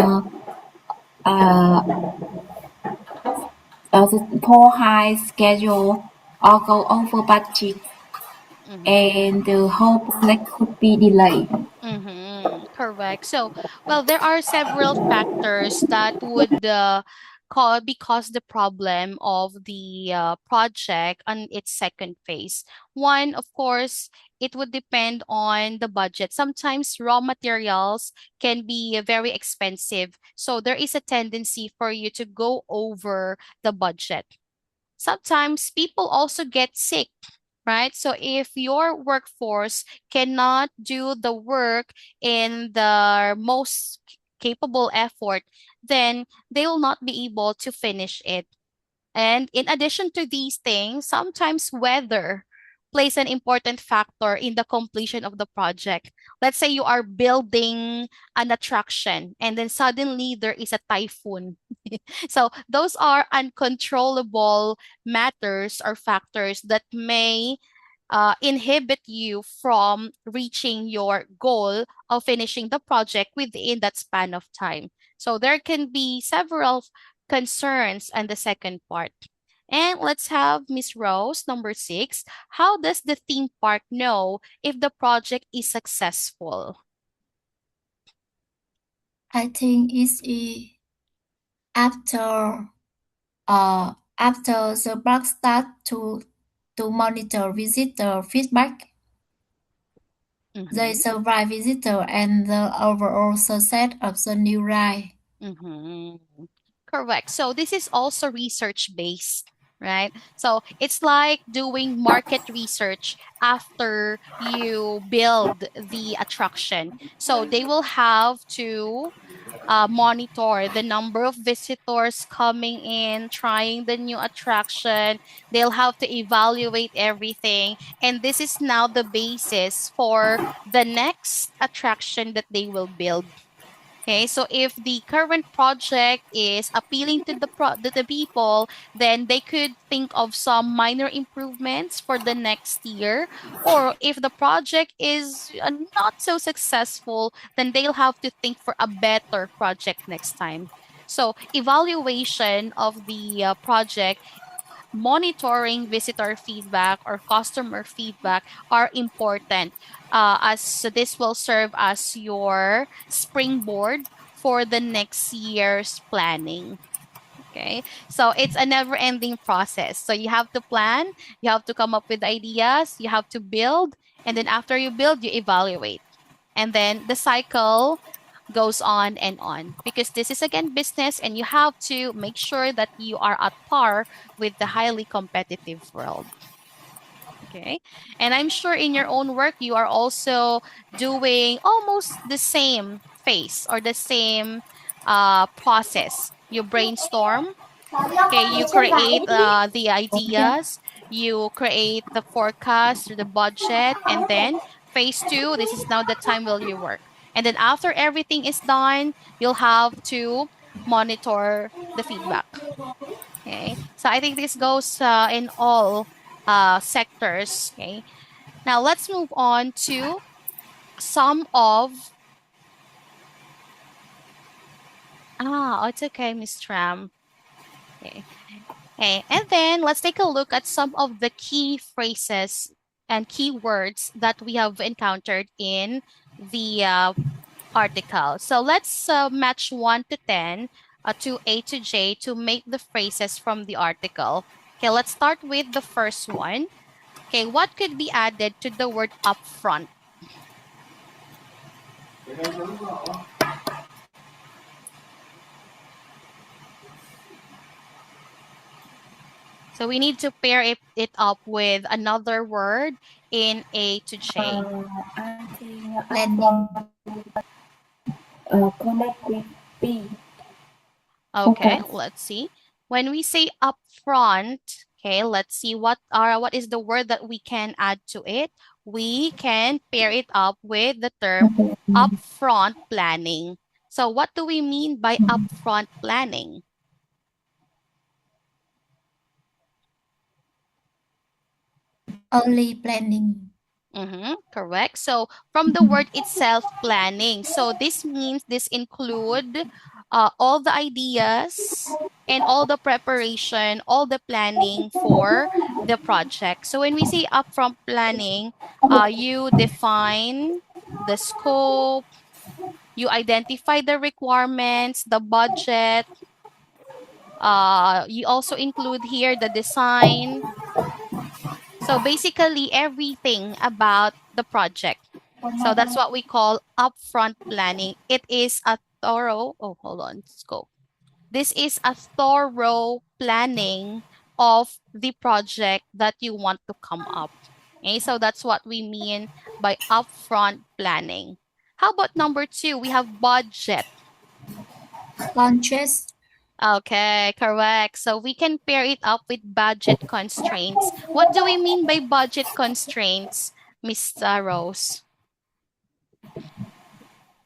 uh, the poor high schedule or go over budget, Mm-hmm. and the whole project could be delayed. Mm-hmm. Correct. So, well, there are several factors that would because the problem of the project on its second phase. One, of course, it would depend on the budget. Sometimes raw materials can be very expensive, so there is a tendency for you to go over the budget. sometimes people also get sick, right? So if your workforce cannot do the work in the most capable effort, then they will not be able to finish it. And in addition to these things, sometimes weather plays an important factor in the completion of the project. Let's say you are building an attraction and then suddenly there is a typhoon. So those are uncontrollable matters or factors that may inhibit you from reaching your goal of finishing the project within that span of time. So there can be several concerns on the second part. And let's have Miss Rose, number 6. How does the theme park know if the project is successful? I think it's after after the park start to monitor visitor feedback. They Mm-hmm. survey visitor and the overall success of the new ride. Mm-hmm. Correct. So this is also research based, right? So it's like doing market research after you build the attraction. So they will have to monitor the number of visitors coming in, trying the new attraction. They'll have to evaluate everything. And this is now the basis for the next attraction that they will build. Okay, so if the current project is appealing to the people, then they could think of some minor improvements for the next year. Or if the project is not so successful, then they'll have to think for a better project next time. So evaluation of the project, monitoring visitor feedback or customer feedback are important, as this will serve as your springboard for the next year's planning. Okay, so it's a never ending process. So you have to plan, you have to come up with ideas, you have to build, and then after you build, you evaluate. And then the cycle goes on because this is again business and you have to make sure that you are at par with the highly competitive world. Okay. And I'm sure in your own work, you are also doing almost the same phase or the same process. You brainstorm. Okay, you create the Okay. ideas, you create the forecast or the budget, and then phase two, this is now the time will you work. And then after everything is done, you'll have to monitor the feedback. Okay, so I think this goes in all sectors. Okay, now let's move on to some of it's okay, Miss Tram. Okay. Okay, and then let's take a look at some of the key phrases and keywords that we have encountered in the article. So let's match 1 to 10 to A to J to make the phrases from the article. Okay, let's start with the first one. Okay, what could be added to the word upfront? So we need to pair it up with another word in A to J. I think Planning. connect with B. Okay, Focus. let's see. When we say upfront, okay, let's see what is the word that we can add to it. We can pair it up with the term Okay. upfront planning. So what do we mean by upfront planning? Early planning. Mm-hmm, correct. So from the word itself, planning. So this means this include all the ideas and all the preparation, all the planning for the project. So when we say upfront planning, you define the scope, you identify the requirements, the budget. You also include here the design. So basically everything about the project. So that's what we call upfront planning. It is a thorough, oh, hold on, let's go. This is a thorough planning of the project that you want to come up. Okay, so that's what we mean by upfront planning. How about number 2? We have budget. Budget. Okay, correct. So we can pair it up with budget constraints. What do we mean by budget constraints, Miss Rose?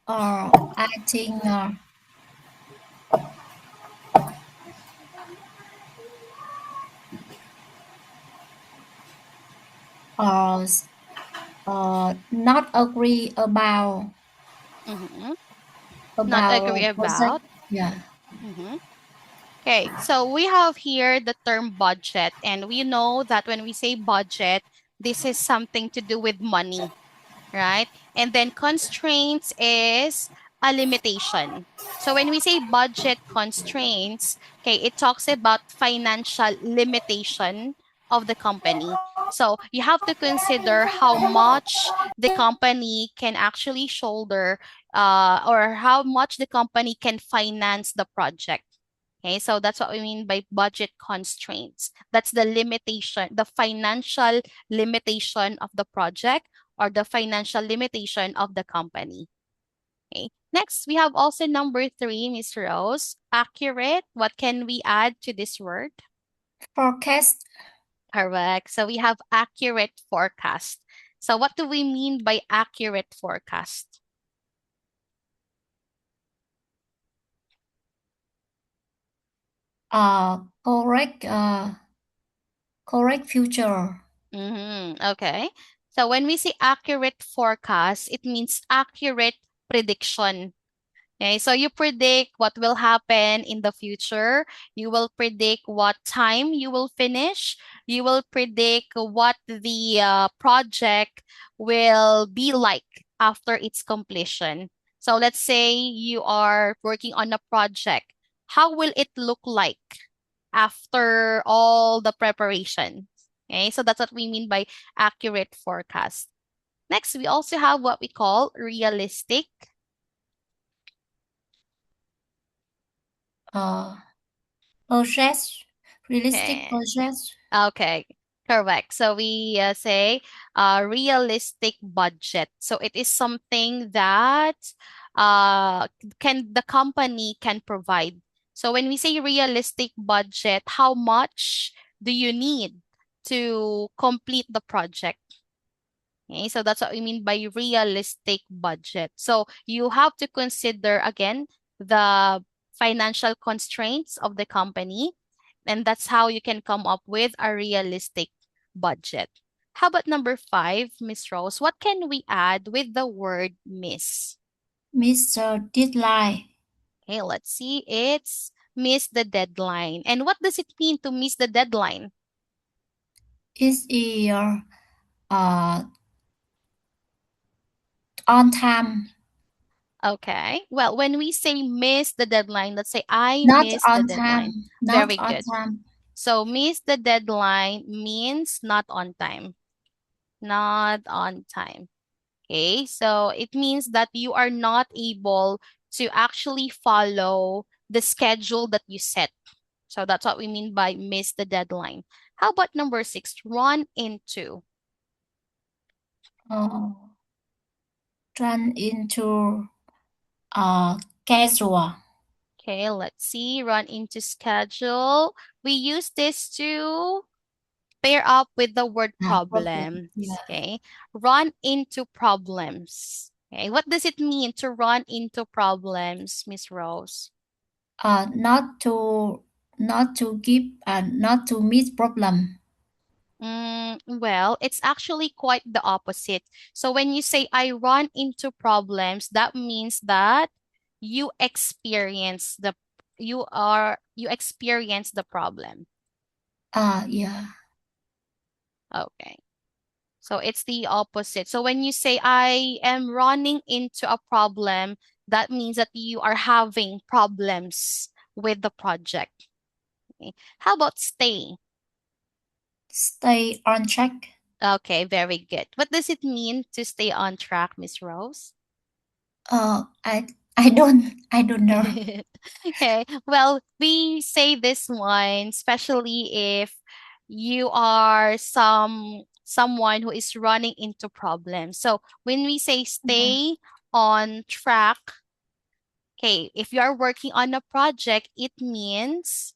I think not agree about Mm-hmm. Not agree project. about. Yeah. Mm-hmm. Okay, so we have here the term budget, and we know that when we say budget, this is something to do with money, right? And then constraints is a limitation. So when we say budget constraints, okay, it talks about financial limitation of the company. So you have to consider how much the company can actually shoulder, or how much the company can finance the project. Okay, so that's what we mean by budget constraints. That's the limitation, the financial limitation of the project or the financial limitation of the company. Okay. Next, we have also number 3, Miss Rose. Accurate. What can we add to this word? Forecast. Correct. So we have accurate forecast. So what do we mean by accurate forecast? Correct. Correct future. Okay. So when we say accurate forecast, it means accurate prediction. Okay, so you predict what will happen in the future. You will predict what time you will finish. You will predict what the project will be like after its completion. So let's say you are working on a project. How will it look like after all the preparation? Okay, so that's what we mean by accurate forecast. Next, we also have what we call realistic. Uh, Project. Realistic Okay. project. Okay, correct. So we say realistic budget. So it is something that can the company can provide. So when we say realistic budget, how much do you need to complete the project? Okay, so that's what we mean by realistic budget. So you have to consider again the financial constraints of the company, and that's how you can come up with a realistic budget. How about number 5, Miss Rose? What can we add with the word miss? Mr. Deadline. Okay, let's see. It's miss the deadline. And what does it mean to miss the deadline? Is your uh on time. Okay. Well, when we say miss the deadline, let's say I Not miss the on deadline. time. Not Very on good. time. So miss the deadline means not on time. Not on time. Okay. So it means that you are not able to actually follow the schedule that you set. So that's what we mean by miss the deadline. How about number 6? Run into. Uh, Run into casual. Okay, let's see. Run into schedule. We use this to pair up with the word Problem. problems. Yeah. Okay. Run into problems. Okay. What does it mean to run into problems, Miss Rose? Not to not to meet problem. Well, it's actually quite the opposite. So when you say I run into problems, that means that you experience the you experience the problem. Yeah. Okay. So it's the opposite. So when you say I am running into a problem, that means that you are having problems with the project. Okay. How about stay? Stay on track. Okay, very good. What does it mean to stay on track, Miss Rose? I I don't know. Okay. Well, we say this one, especially if you are someone who is running into problems. So when we say Yeah. stay on track, okay, if you are working on a project, it means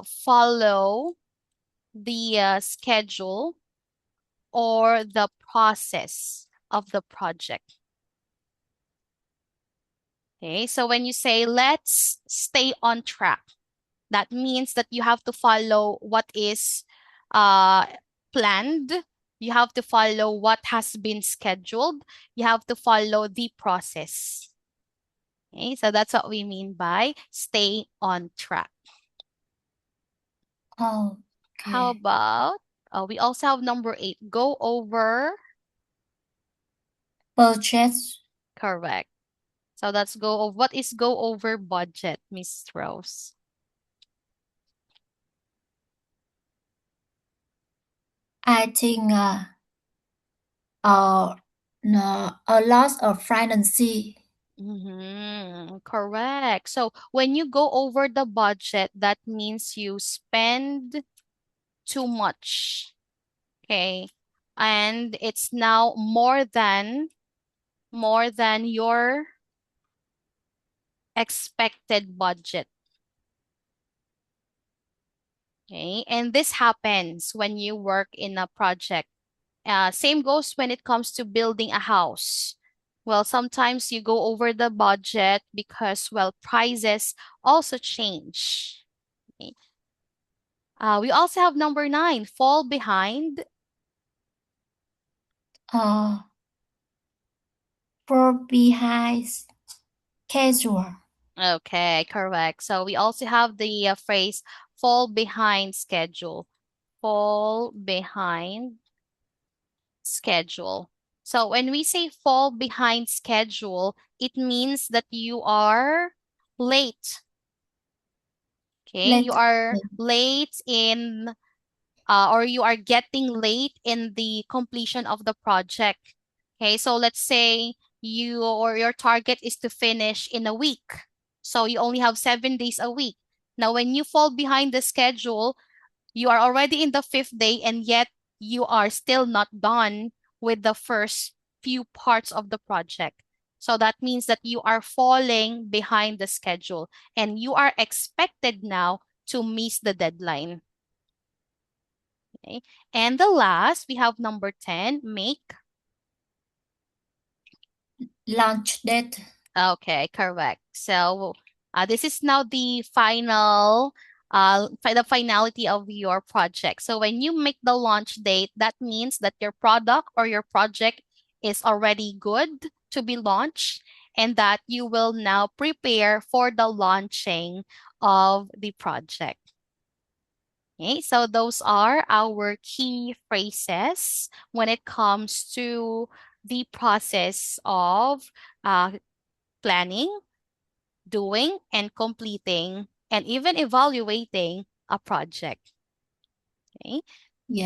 follow the schedule or the process of the project. Okay, so when you say let's stay on track, that means that you have to follow what is uh, planned. You have to follow what has been scheduled. You have to follow the process. Okay, so that's what we mean by stay on track. Oh, How okay. about we also have number 8, go over. Purchase. Correct. So that's go over. What is go over budget, Miss Rose? I think no, a loss of financing. Correct. So when you go over the budget, that means you spend too much. Okay. And it's now more than your expected budget. Okay. And this happens when you work in a project. Same goes when it comes to building a house. Well, sometimes you go over the budget because, well, prices also change. Okay. We also have number 9, fall behind. Uh, for behind schedule. Okay, correct. So we also have the phrase fall behind schedule. Fall behind schedule. So when we say fall behind schedule, it means that you are late. Okay, you Let are late in or you are getting late in the completion of the project. Okay, so let's say you or your target is to finish in a week. So you only have 7 days a week. Now, when you fall behind the schedule, you are already in the fifth day and yet you are still not done with the first few parts of the project. So that means that you are falling behind the schedule and you are expected now to miss the deadline. Okay. And the last, we have number 10, make. launch date. Okay, correct. So this is now the final, the finality of your project. So when you make the launch date, that means that your product or your project is already good to be launched and that you will now prepare for the launching of the project. Okay, so those are our key phrases when it comes to the process of planning, doing, and completing, and even evaluating a project. Okay,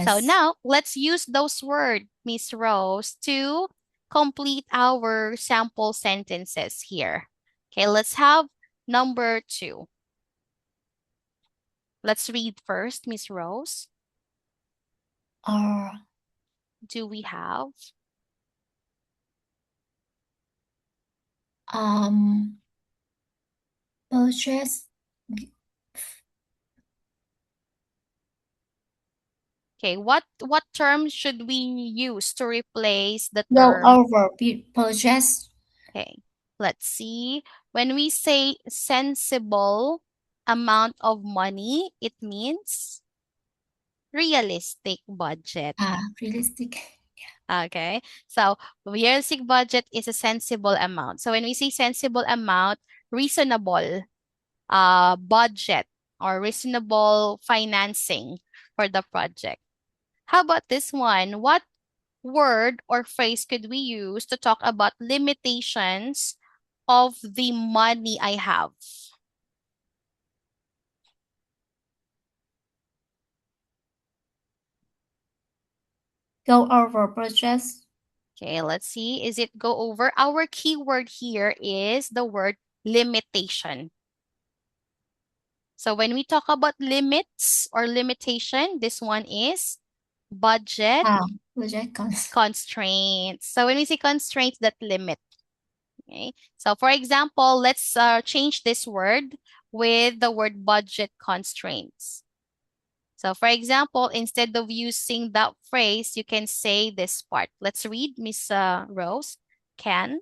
so Yes. now let's use those words, Miss Rose, to complete our sample sentences here. Okay, let's have number 2. Let's read first, Miss Rose. Or Do we have? purchase. Okay, what term should we use to replace the Go term? over purchase. Okay, let's see. When we say sensible amount of money, it means realistic budget. Realistic. Okay, so realistic budget is a sensible amount. So when we say sensible amount, reasonable budget or reasonable financing for the project. How about this one? What word or phrase could we use to talk about limitations of the money I have? Go over purchase. Okay, let's see. Is it go over? Our keyword here is the word limitation. So when we talk about limits or limitation, this one is budget Budget constraints. So when we say constraints, that limit. Okay. So for example, let's change this word with the word budget constraints. So for example, instead of using that phrase, you can say this part. Let's read, Miss Rose. Can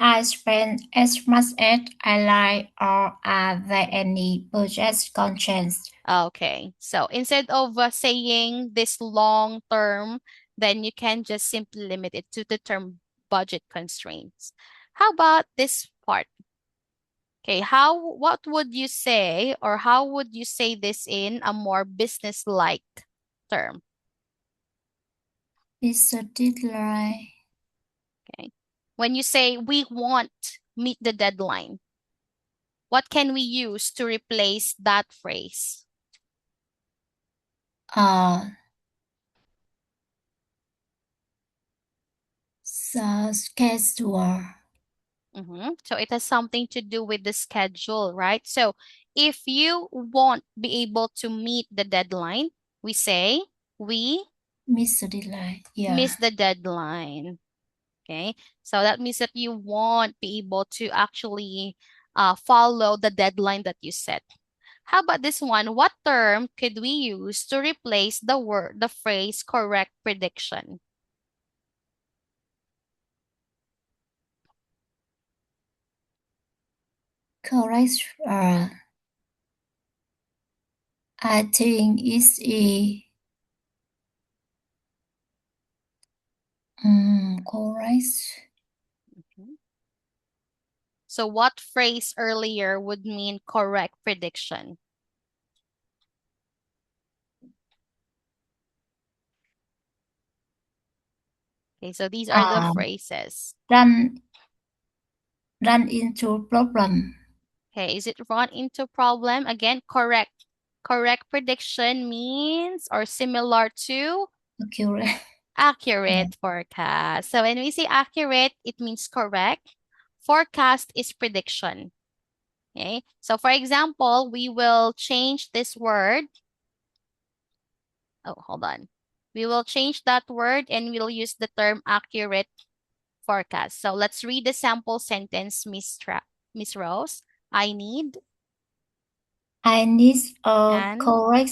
I spend as much as I like, or are there any budget constraints? Okay. So instead of saying this long term, then you can just simply limit it to the term budget constraints. How about this part? Okay, what would you say, or how would you say this in a more business-like term? It's a deadline. Okay. When you say we want meet the deadline, what can we use to replace that phrase? The schedule. So it has something to do with the schedule, right? So if you won't be able to meet the deadline, we say we Miss the deadline. Yeah. miss the deadline. Okay. So that means that you won't be able to actually follow the deadline that you set. How about this one? What term could we use to replace the phrase correct prediction? Correct. I think it's correct. So what phrase earlier would mean correct prediction? Okay, so these are the phrases. Run into problem. Okay, is it run into problem? Again, correct. Correct prediction means or similar to Accurate. accurate forecast. So when we say accurate, it means correct. Forecast is prediction. Okay, so for example, we will change this word. Oh, hold on. We will change that word and we'll use the term accurate forecast. So let's read the sample sentence, Miss Rose. I need a an correct,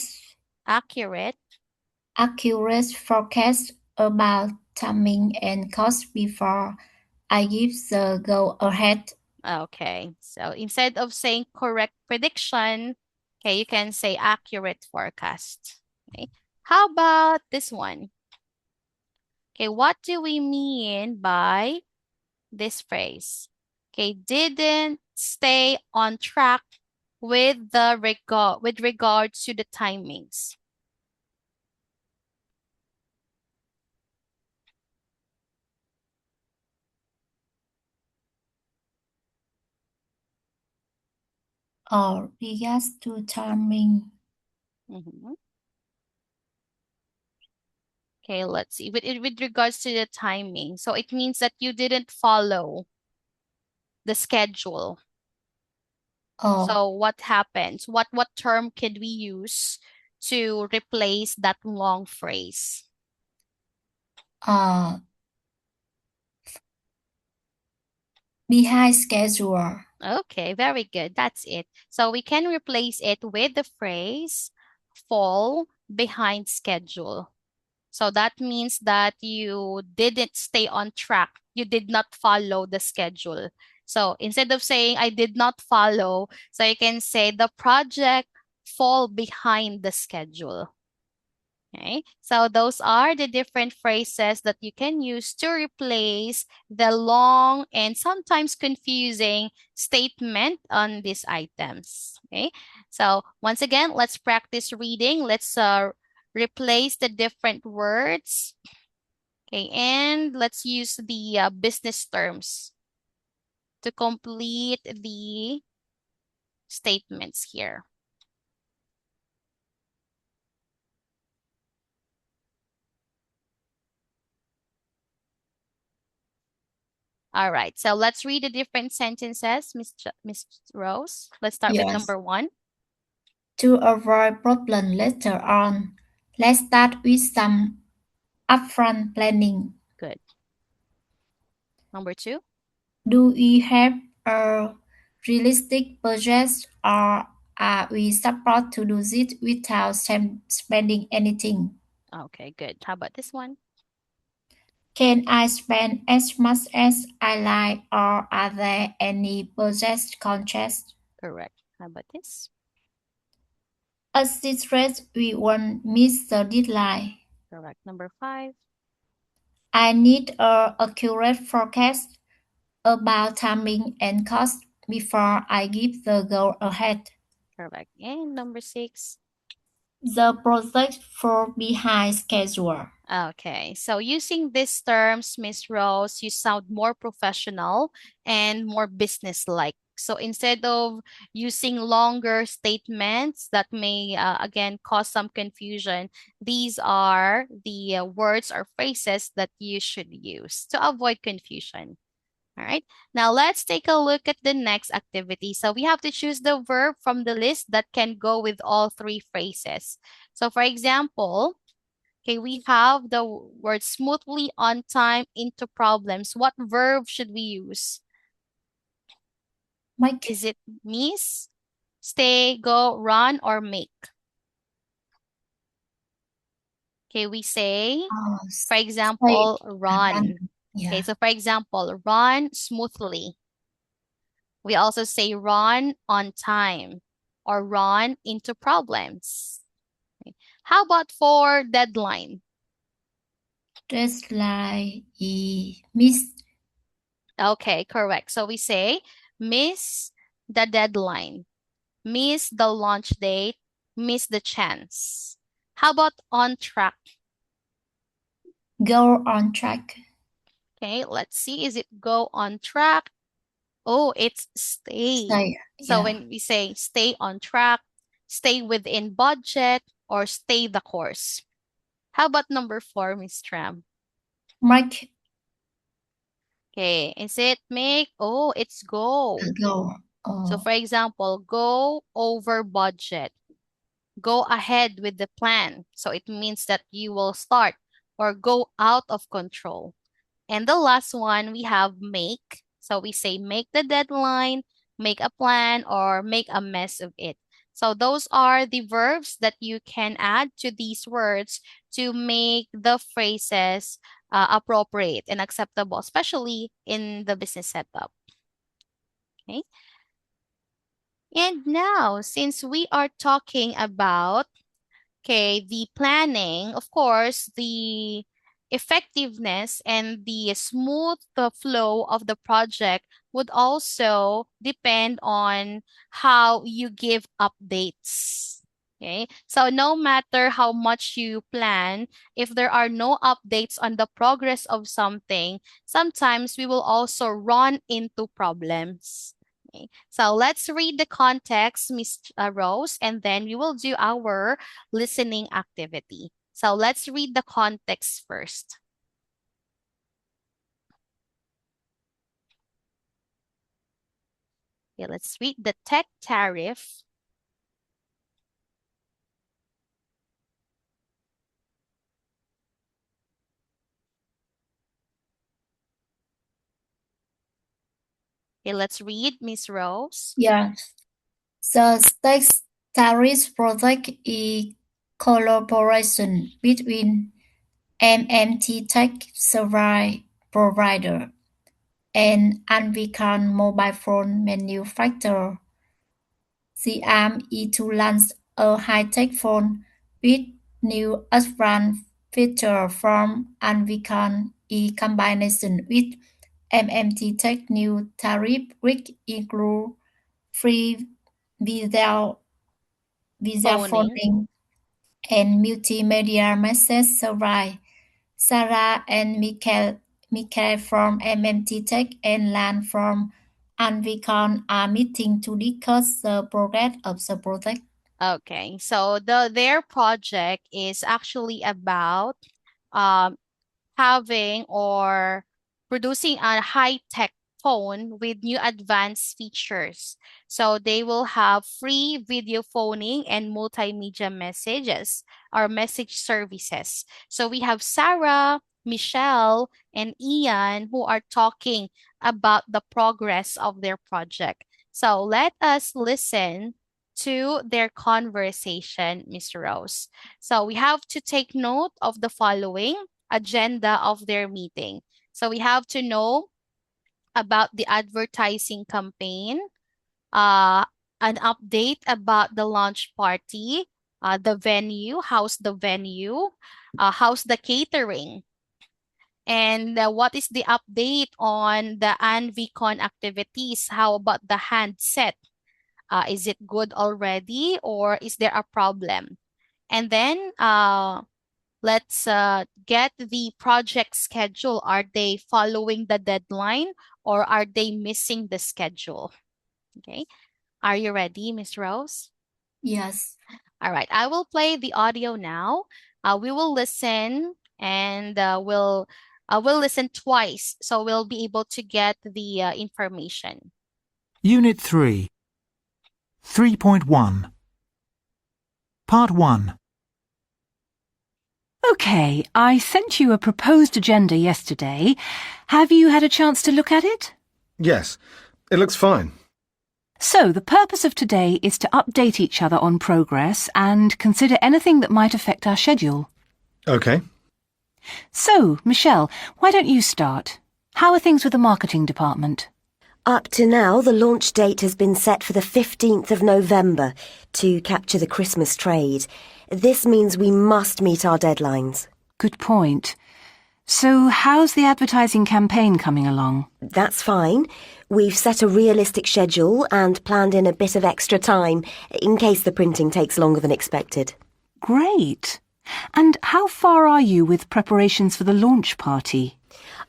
accurate forecast about timing and cost before I give the go ahead. Okay, so instead of saying correct prediction, okay, you can say accurate forecast. Okay, how about this one? Okay, what do we mean by this phrase? Okay, didn't stay on track with regards to the timings. Or regards to timing. Okay, let's see. With regards to the timing, so it means that you didn't follow the schedule. So what happens? What term could we use to replace that long phrase? Behind schedule. Okay, very good. That's it. So we can replace it with the phrase fall behind schedule. So that means that you didn't stay on track. You did not follow the schedule. So instead of saying I did not follow, so you can say the project fall behind the schedule. Okay, so those are the different phrases that you can use to replace the long and sometimes confusing statement on these items. Okay, so once again, let's practice reading. Let's replace the different words. Okay, and let's use the business terms to complete the statements here. All right. So let's read the different sentences, Miss Rose. Let's start with Yes. number 1. To avoid problem later on, let's start with some upfront planning. Good. Number 2. Do we have a realistic budget, or are we supposed to do it without spending anything? Okay, good. How about this one? Can I spend as much as I like, or are there any budget constraints? Correct. How about this? At this rate, we won't miss the deadline. Correct. Number 5. I need a accurate forecast about timing and cost before I give the go ahead. Correct. And number 6. The project fall behind schedule. Okay, so using these terms, Miss Rose, you sound more professional and more business-like. So instead of using longer statements that may, again, cause some confusion, these are the words or phrases that you should use to avoid confusion. All right, now let's take a look at the next activity. So we have to choose the verb from the list that can go with all 3 phrases. So for example, okay, we have the word smoothly, on time, into problems. What verb should we use? Make Is it miss, stay, go, run, or make? Okay, we say, for say example, and run. run. Okay, Yeah. so for example, run smoothly. We also say run on time or run into problems. Okay. How about for deadline? Just like miss. Okay, correct. So we say miss the deadline, miss the launch date, miss the chance. How about on track? Go on track. Okay, let's see. Is it go on track? Oh, it's stay. Stay. So Yeah. when we say stay on track, stay within budget, or stay the course. How about number 4, Miss Tram? Make Okay, is it make? Oh, it's go. go. So for example, go over budget. Go ahead with the plan. So it means that you will start or go out of control. And the last one, we have make. So we say make the deadline, make a plan, or make a mess of it. So those are the verbs that you can add to these words to make the phrases appropriate and acceptable, especially in the business setup. Okay. And now, since we are talking about, okay, the planning, of course, the effectiveness and the smooth flow of the project would also depend on how you give updates. Okay, so no matter how much you plan, if there are no updates on the progress of something, sometimes we will also run into problems. Okay, so let's read the context, Miss Rose, and then we will do our listening activity. So let's read the context first. Okay, let's read the tech tariff. Okay, let's read, Miss Rose. Yeah. The tax tariff project is collaboration between MMT Tech service provider and Anvican mobile phone manufacturer. The aim is to launch a high-tech phone with new advanced features from Anvican in combination with MMT Tech new tariff, which include free video Phoning. phoning and multimedia message service. Sarah and Michael from MMT Tech and Lan from Anvicon are meeting to discuss the progress of the project. Okay, so their project is actually about um, having or producing a high-tech phone with new advanced features. So they will have free video phoning and multimedia messages or message services. So we have Sarah, Michelle, and Ian who are talking about the progress of their project. So let us listen to their conversation, Miss Rose. So we have to take note of the following agenda of their meeting. So we have to know about the advertising campaign, uh, an update about the launch party, the venue, how's the catering, and what is the update on the AnviCon activities? How about the handset? Is it good already or is there a problem? And then let's get the project schedule. Are they following the deadline or are they missing the schedule? Okay. Are you ready, Miss Rose? Yes. All right. I will play the audio now. We will listen and we'll listen twice so we'll be able to get the information. Unit 3, 3.1, Part 1. Okay, I sent you a proposed agenda yesterday. Have you had a chance to look at it? Yes, it looks fine. So, the purpose of today is to update each other on progress and consider anything that might affect our schedule. Okay. So, Michelle, why don't you start? How are things with the marketing department? Up to now, the launch date has been set for the 15th of November to capture the Christmas trade. This means we must meet our deadlines. Good point. So, how's the advertising campaign coming along? That's fine. We've set a realistic schedule and planned in a bit of extra time in case the printing takes longer than expected. Great. And how far are you with preparations for the launch party?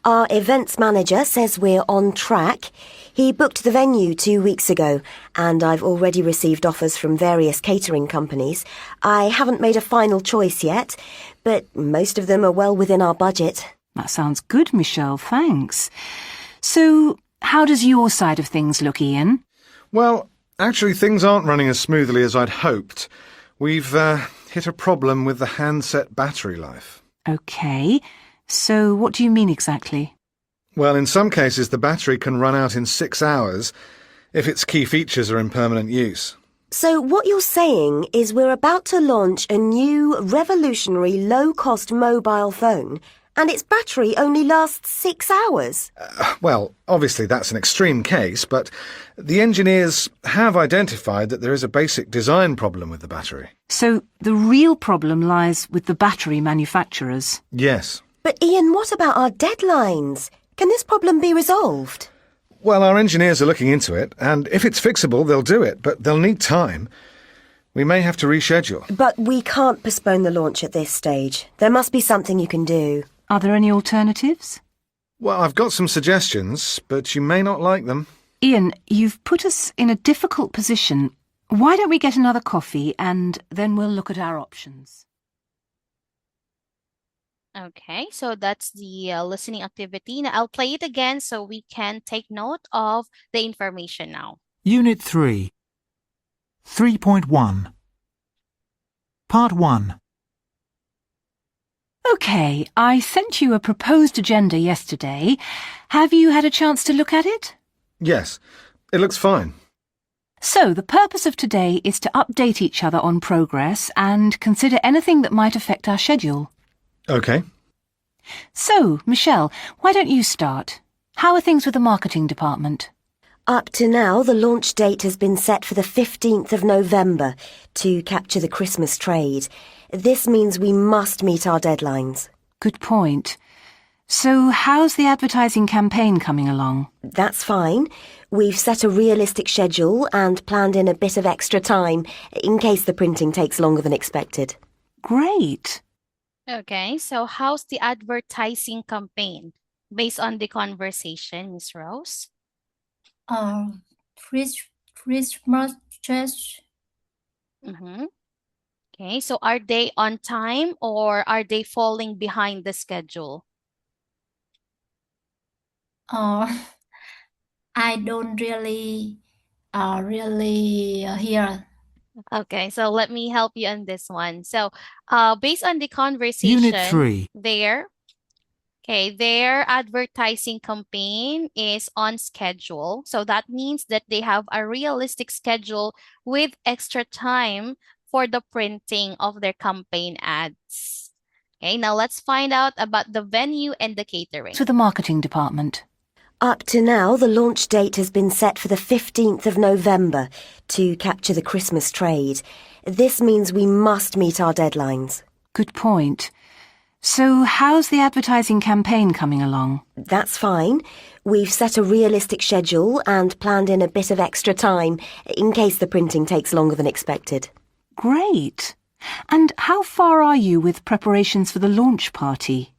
Our events manager says we're on track. He booked the venue 2 weeks ago, and I've already received offers from various catering companies. I haven't made a final choice yet, but most of them are well within our budget. That sounds good, Michelle, thanks. So, how does your side of things look, Ian? Well, actually things aren't running as smoothly as I'd hoped. We've hit a problem with the handset battery life. Okay, so what do you mean exactly? Well, in some cases the battery can run out in 6 hours if its key features are in permanent use. So what you're saying is we're about to launch a new revolutionary low-cost mobile phone, and its battery only lasts 6 hours? Well, obviously that's an extreme case, but the engineers have identified that there is a basic design problem with the battery. So, the real problem lies with the battery manufacturers. Yes. But Ian, what about our deadlines? Can this problem be resolved? Well, our engineers are looking into it, and if it's fixable, they'll do it, but they'll need time. We may have to reschedule. But we can't postpone the launch at this stage. There must be something you can do. Are there any alternatives? Well, I've got some suggestions, but you may not like them. Ian, you've put us in a difficult position. Why don't we get another coffee and then we'll look at our options? Okay, so that's the listening activity. Now I'll play it again so we can take note of the information now. Unit 3, 3.1, Part 1. Okay, I sent you a proposed agenda yesterday. Have you had a chance to look at it? Yes, it looks fine. So, the purpose of today is to update each other on progress and consider anything that might affect our schedule. Okay. So, Michelle, why don't you start? How are things with the marketing department? Up to now, the launch date has been set for the 15th of November to capture the Christmas trade. This means we must meet our deadlines. Good point. So, how's the advertising campaign coming along? That's fine. We've set a realistic schedule and planned in a bit of extra time in case the printing takes longer than expected. Great. Okay, so how's the advertising campaign based on the conversation, Miss Rose? Christmas church. Mm-hmm. Okay, so are they on time or are they falling behind the schedule? Uh, I don't really hear. Okay, so let me help you on this one. So, based on the Unit conversation 3. their advertising campaign is on schedule. So that means that they have a realistic schedule with extra time for the printing of their campaign ads. Okay, now let's find out about the venue and the catering. To the marketing department. Up to now, the launch date has been set for the 15th of November to capture the Christmas trade. This means we must meet our deadlines. Good point. So how's the advertising campaign coming along? That's fine. We've set a realistic schedule and planned in a bit of extra time in case the printing takes longer than expected. Great. And how far are you with preparations for the launch party?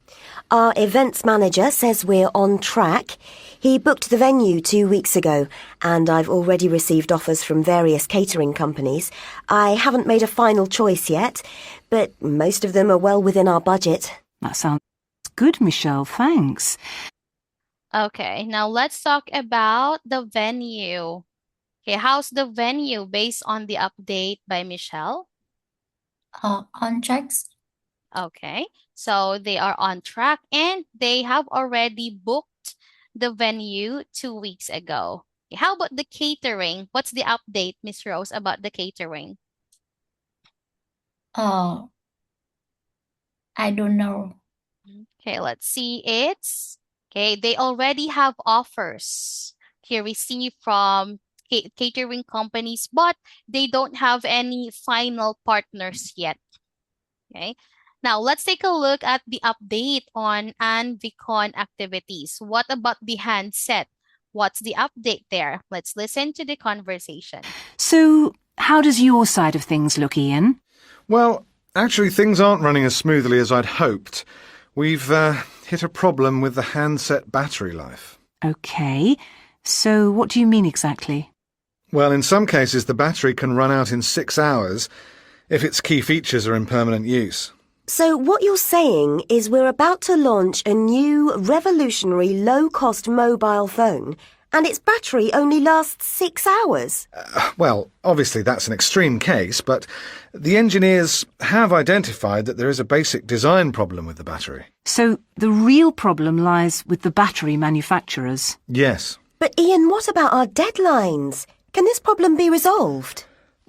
Our events manager says we're on track. He booked the venue 2 weeks ago, and I've already received offers from various catering companies. I haven't made a final choice yet, but most of them are well within our budget. That sounds good, Michelle, thanks. Okay, now let's talk about the venue. Okay, how's the venue based on the update by Michelle? On tracks. Okay, so they are on track and they have already booked the venue 2 weeks ago. Okay, how about the catering? What's the update, Miss Rose, about the catering? I don't know. Okay, let's see. They already have offers here received from catering companies, but they don't have any final partners yet. Okay. Now let's take a look at the update on Anvicon activities. What about the handset? What's the update there? Let's listen to the conversation. So how does your side of things look, Ian? Well, actually, things aren't running as smoothly as I'd hoped. We've hit a problem with the handset battery life. Okay. So what do you mean exactly? Well, in some cases, the battery can run out in 6 hours if its key features are in permanent use. So what you're saying is we're about to launch a new revolutionary low-cost mobile phone, and its battery only lasts 6 hours? Well, obviously that's an extreme case, but the engineers have identified that there is a basic design problem with the battery. So the real problem lies with the battery manufacturers. Yes. But Ian, what about our deadlines? Can this problem be resolved?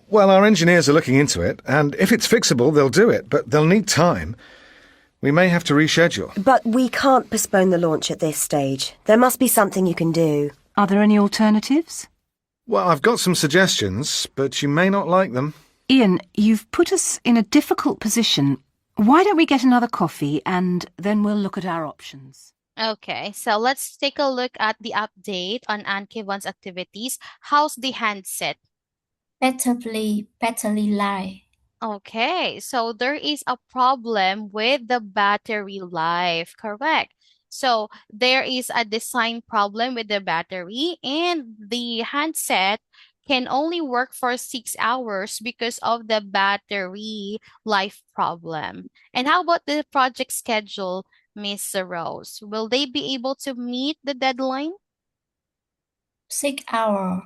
Well, our engineers are looking into it, and if it's fixable, they'll do it, but they'll need time. We may have to reschedule. But we can't postpone the launch at this stage. There must be something you can do. Are there any alternatives? Well, I've got some suggestions, but you may not like them. Ian, you've put us in a difficult position. Why don't we get another coffee and then we'll look at our options? Okay, so let's take a look at the update on Ankivon's activities. How's the handset? Battery life. Okay, so there is a problem with the battery life, correct? So there is a design problem with the battery, and the handset can only work for 6 hours because of the battery life problem. And how about the project schedule, Miss Rose? Will they be able to meet the deadline? 6 hour.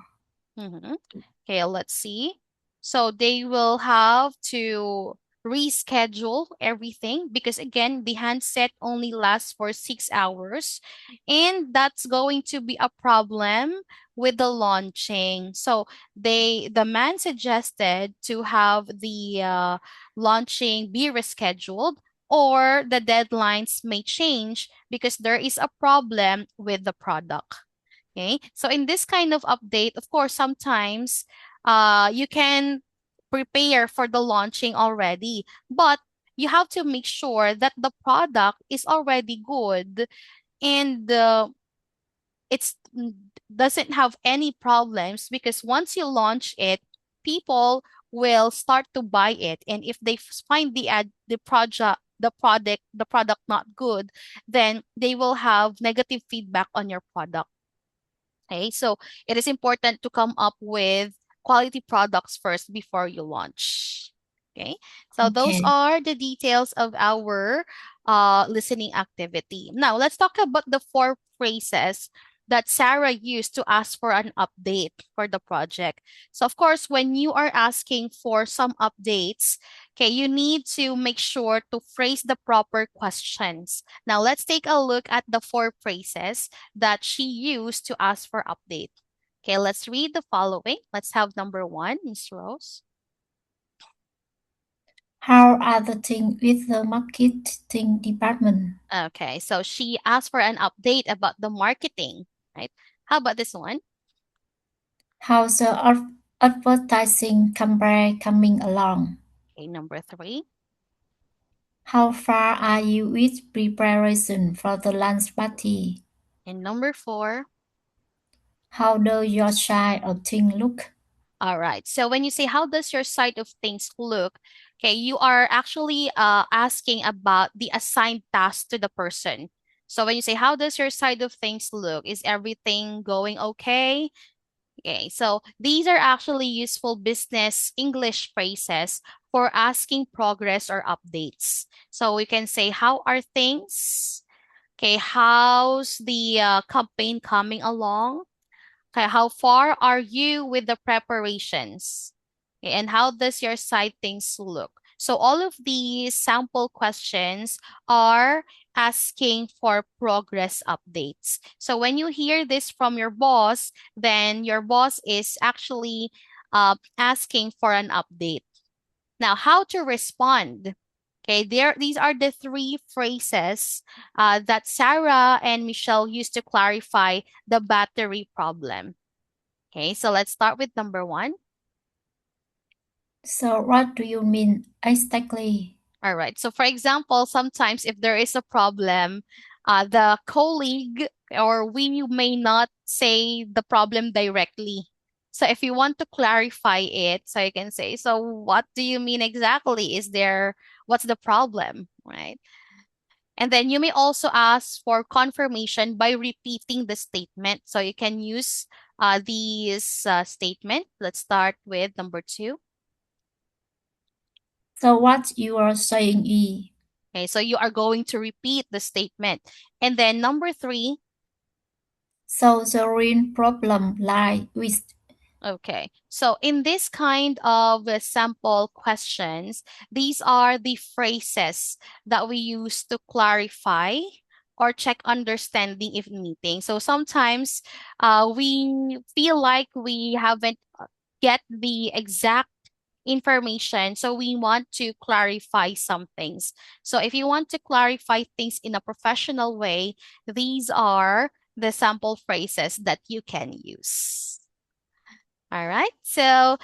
Okay, let's see. So they will have to reschedule everything because again, the handset only lasts for 6 hours, and that's going to be a problem with the launching. So the man suggested to have the launching be rescheduled, or the deadlines may change because there is a problem with the product. Okay, so in this kind of update, of course, sometimes you can prepare for the launching already, but you have to make sure that the product is already good and it's doesn't have any problems, because once you launch it, people will start to buy it, and if they find the product not good, then they will have negative feedback on your product. Okay, so it is important to come up with quality products first before you launch. Okay, so those Okay. are the details of our listening activity. Now, let's talk about the 4 phrases that Sarah used to ask for an update for the project. So, of course, when you are asking for some updates, okay, you need to make sure to phrase the proper questions. Now, let's take a look at the 4 phrases that she used to ask for update. Okay, let's read the following. Let's have number 1, Miss Rose. How are the things with the marketing department? Okay, so she asked for an update about the marketing, right? How about this one? How's the advertising campaign coming along? Okay, number 3. How far are you with preparation for the lunch party? And number 4. How does your side of things look? All right. So when you say, how does your side of things look? Okay, you are actually asking about the assigned task to the person. So when you say, how does your side of things look? Is everything going okay? Okay, so these are actually useful business English phrases for asking progress or updates. So we can say, how are things? Okay, how's the campaign coming along? Okay, how far are you with the preparations? Okay, and how does your side things look? So all of these sample questions are asking for progress updates. So when you hear this from your boss, then your boss is actually asking for an update. Now, how to respond? Okay, these are the 3 phrases that Sarah and Michelle used to clarify the battery problem. Okay, so let's start with number 1. So what do you mean exactly? All right. So, for example, sometimes if there is a problem, the colleague or we may not say the problem directly. So, if you want to clarify it, so you can say, so what do you mean exactly? What's the problem? Right. And then you may also ask for confirmation by repeating the statement. So, you can use these statement. Let's start with number 2. So what you are saying is, Okay, so you are going to repeat the statement. And then number 3, so the real problem lies with. okay. So in this kind of sample questions, these are the phrases that we use to clarify or check understanding if meeting. So sometimes we feel like we haven't get the exact information. So we want to clarify some things. So if you want to clarify things in a professional way, these are the sample phrases that you can use. All right. So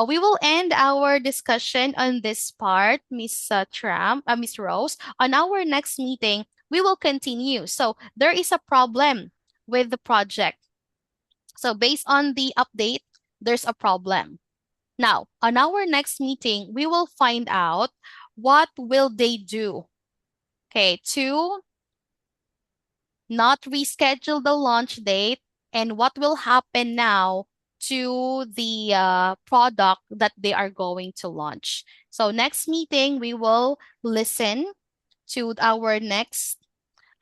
we will end our discussion on this part, Miss Rose. On our next meeting, we will continue. So there is a problem with the project. So based on the update, there's a problem. Now, on our next meeting, we will find out what will they do, okay, to not reschedule the launch date and what will happen now to the product that they are going to launch. So next meeting, we will listen to our next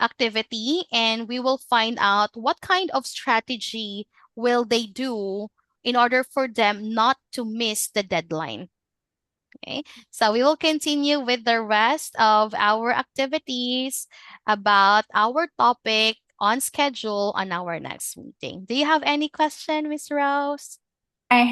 activity and we will find out what kind of strategy will they do in order for them not to miss the deadline. Okay, so we will continue with the rest of our activities about our topic on schedule on our next meeting. Do you have any question, Miss Rose? I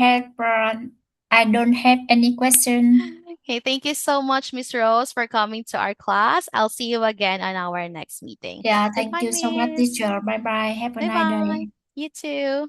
don't have any question. Okay, thank you so much, Miss Rose, for coming to our class. I'll see you again on our next meeting. Yeah, thank Goodbye, you so much, Miss. teacher. Bye bye. Have a Bye nice bye. day. You too.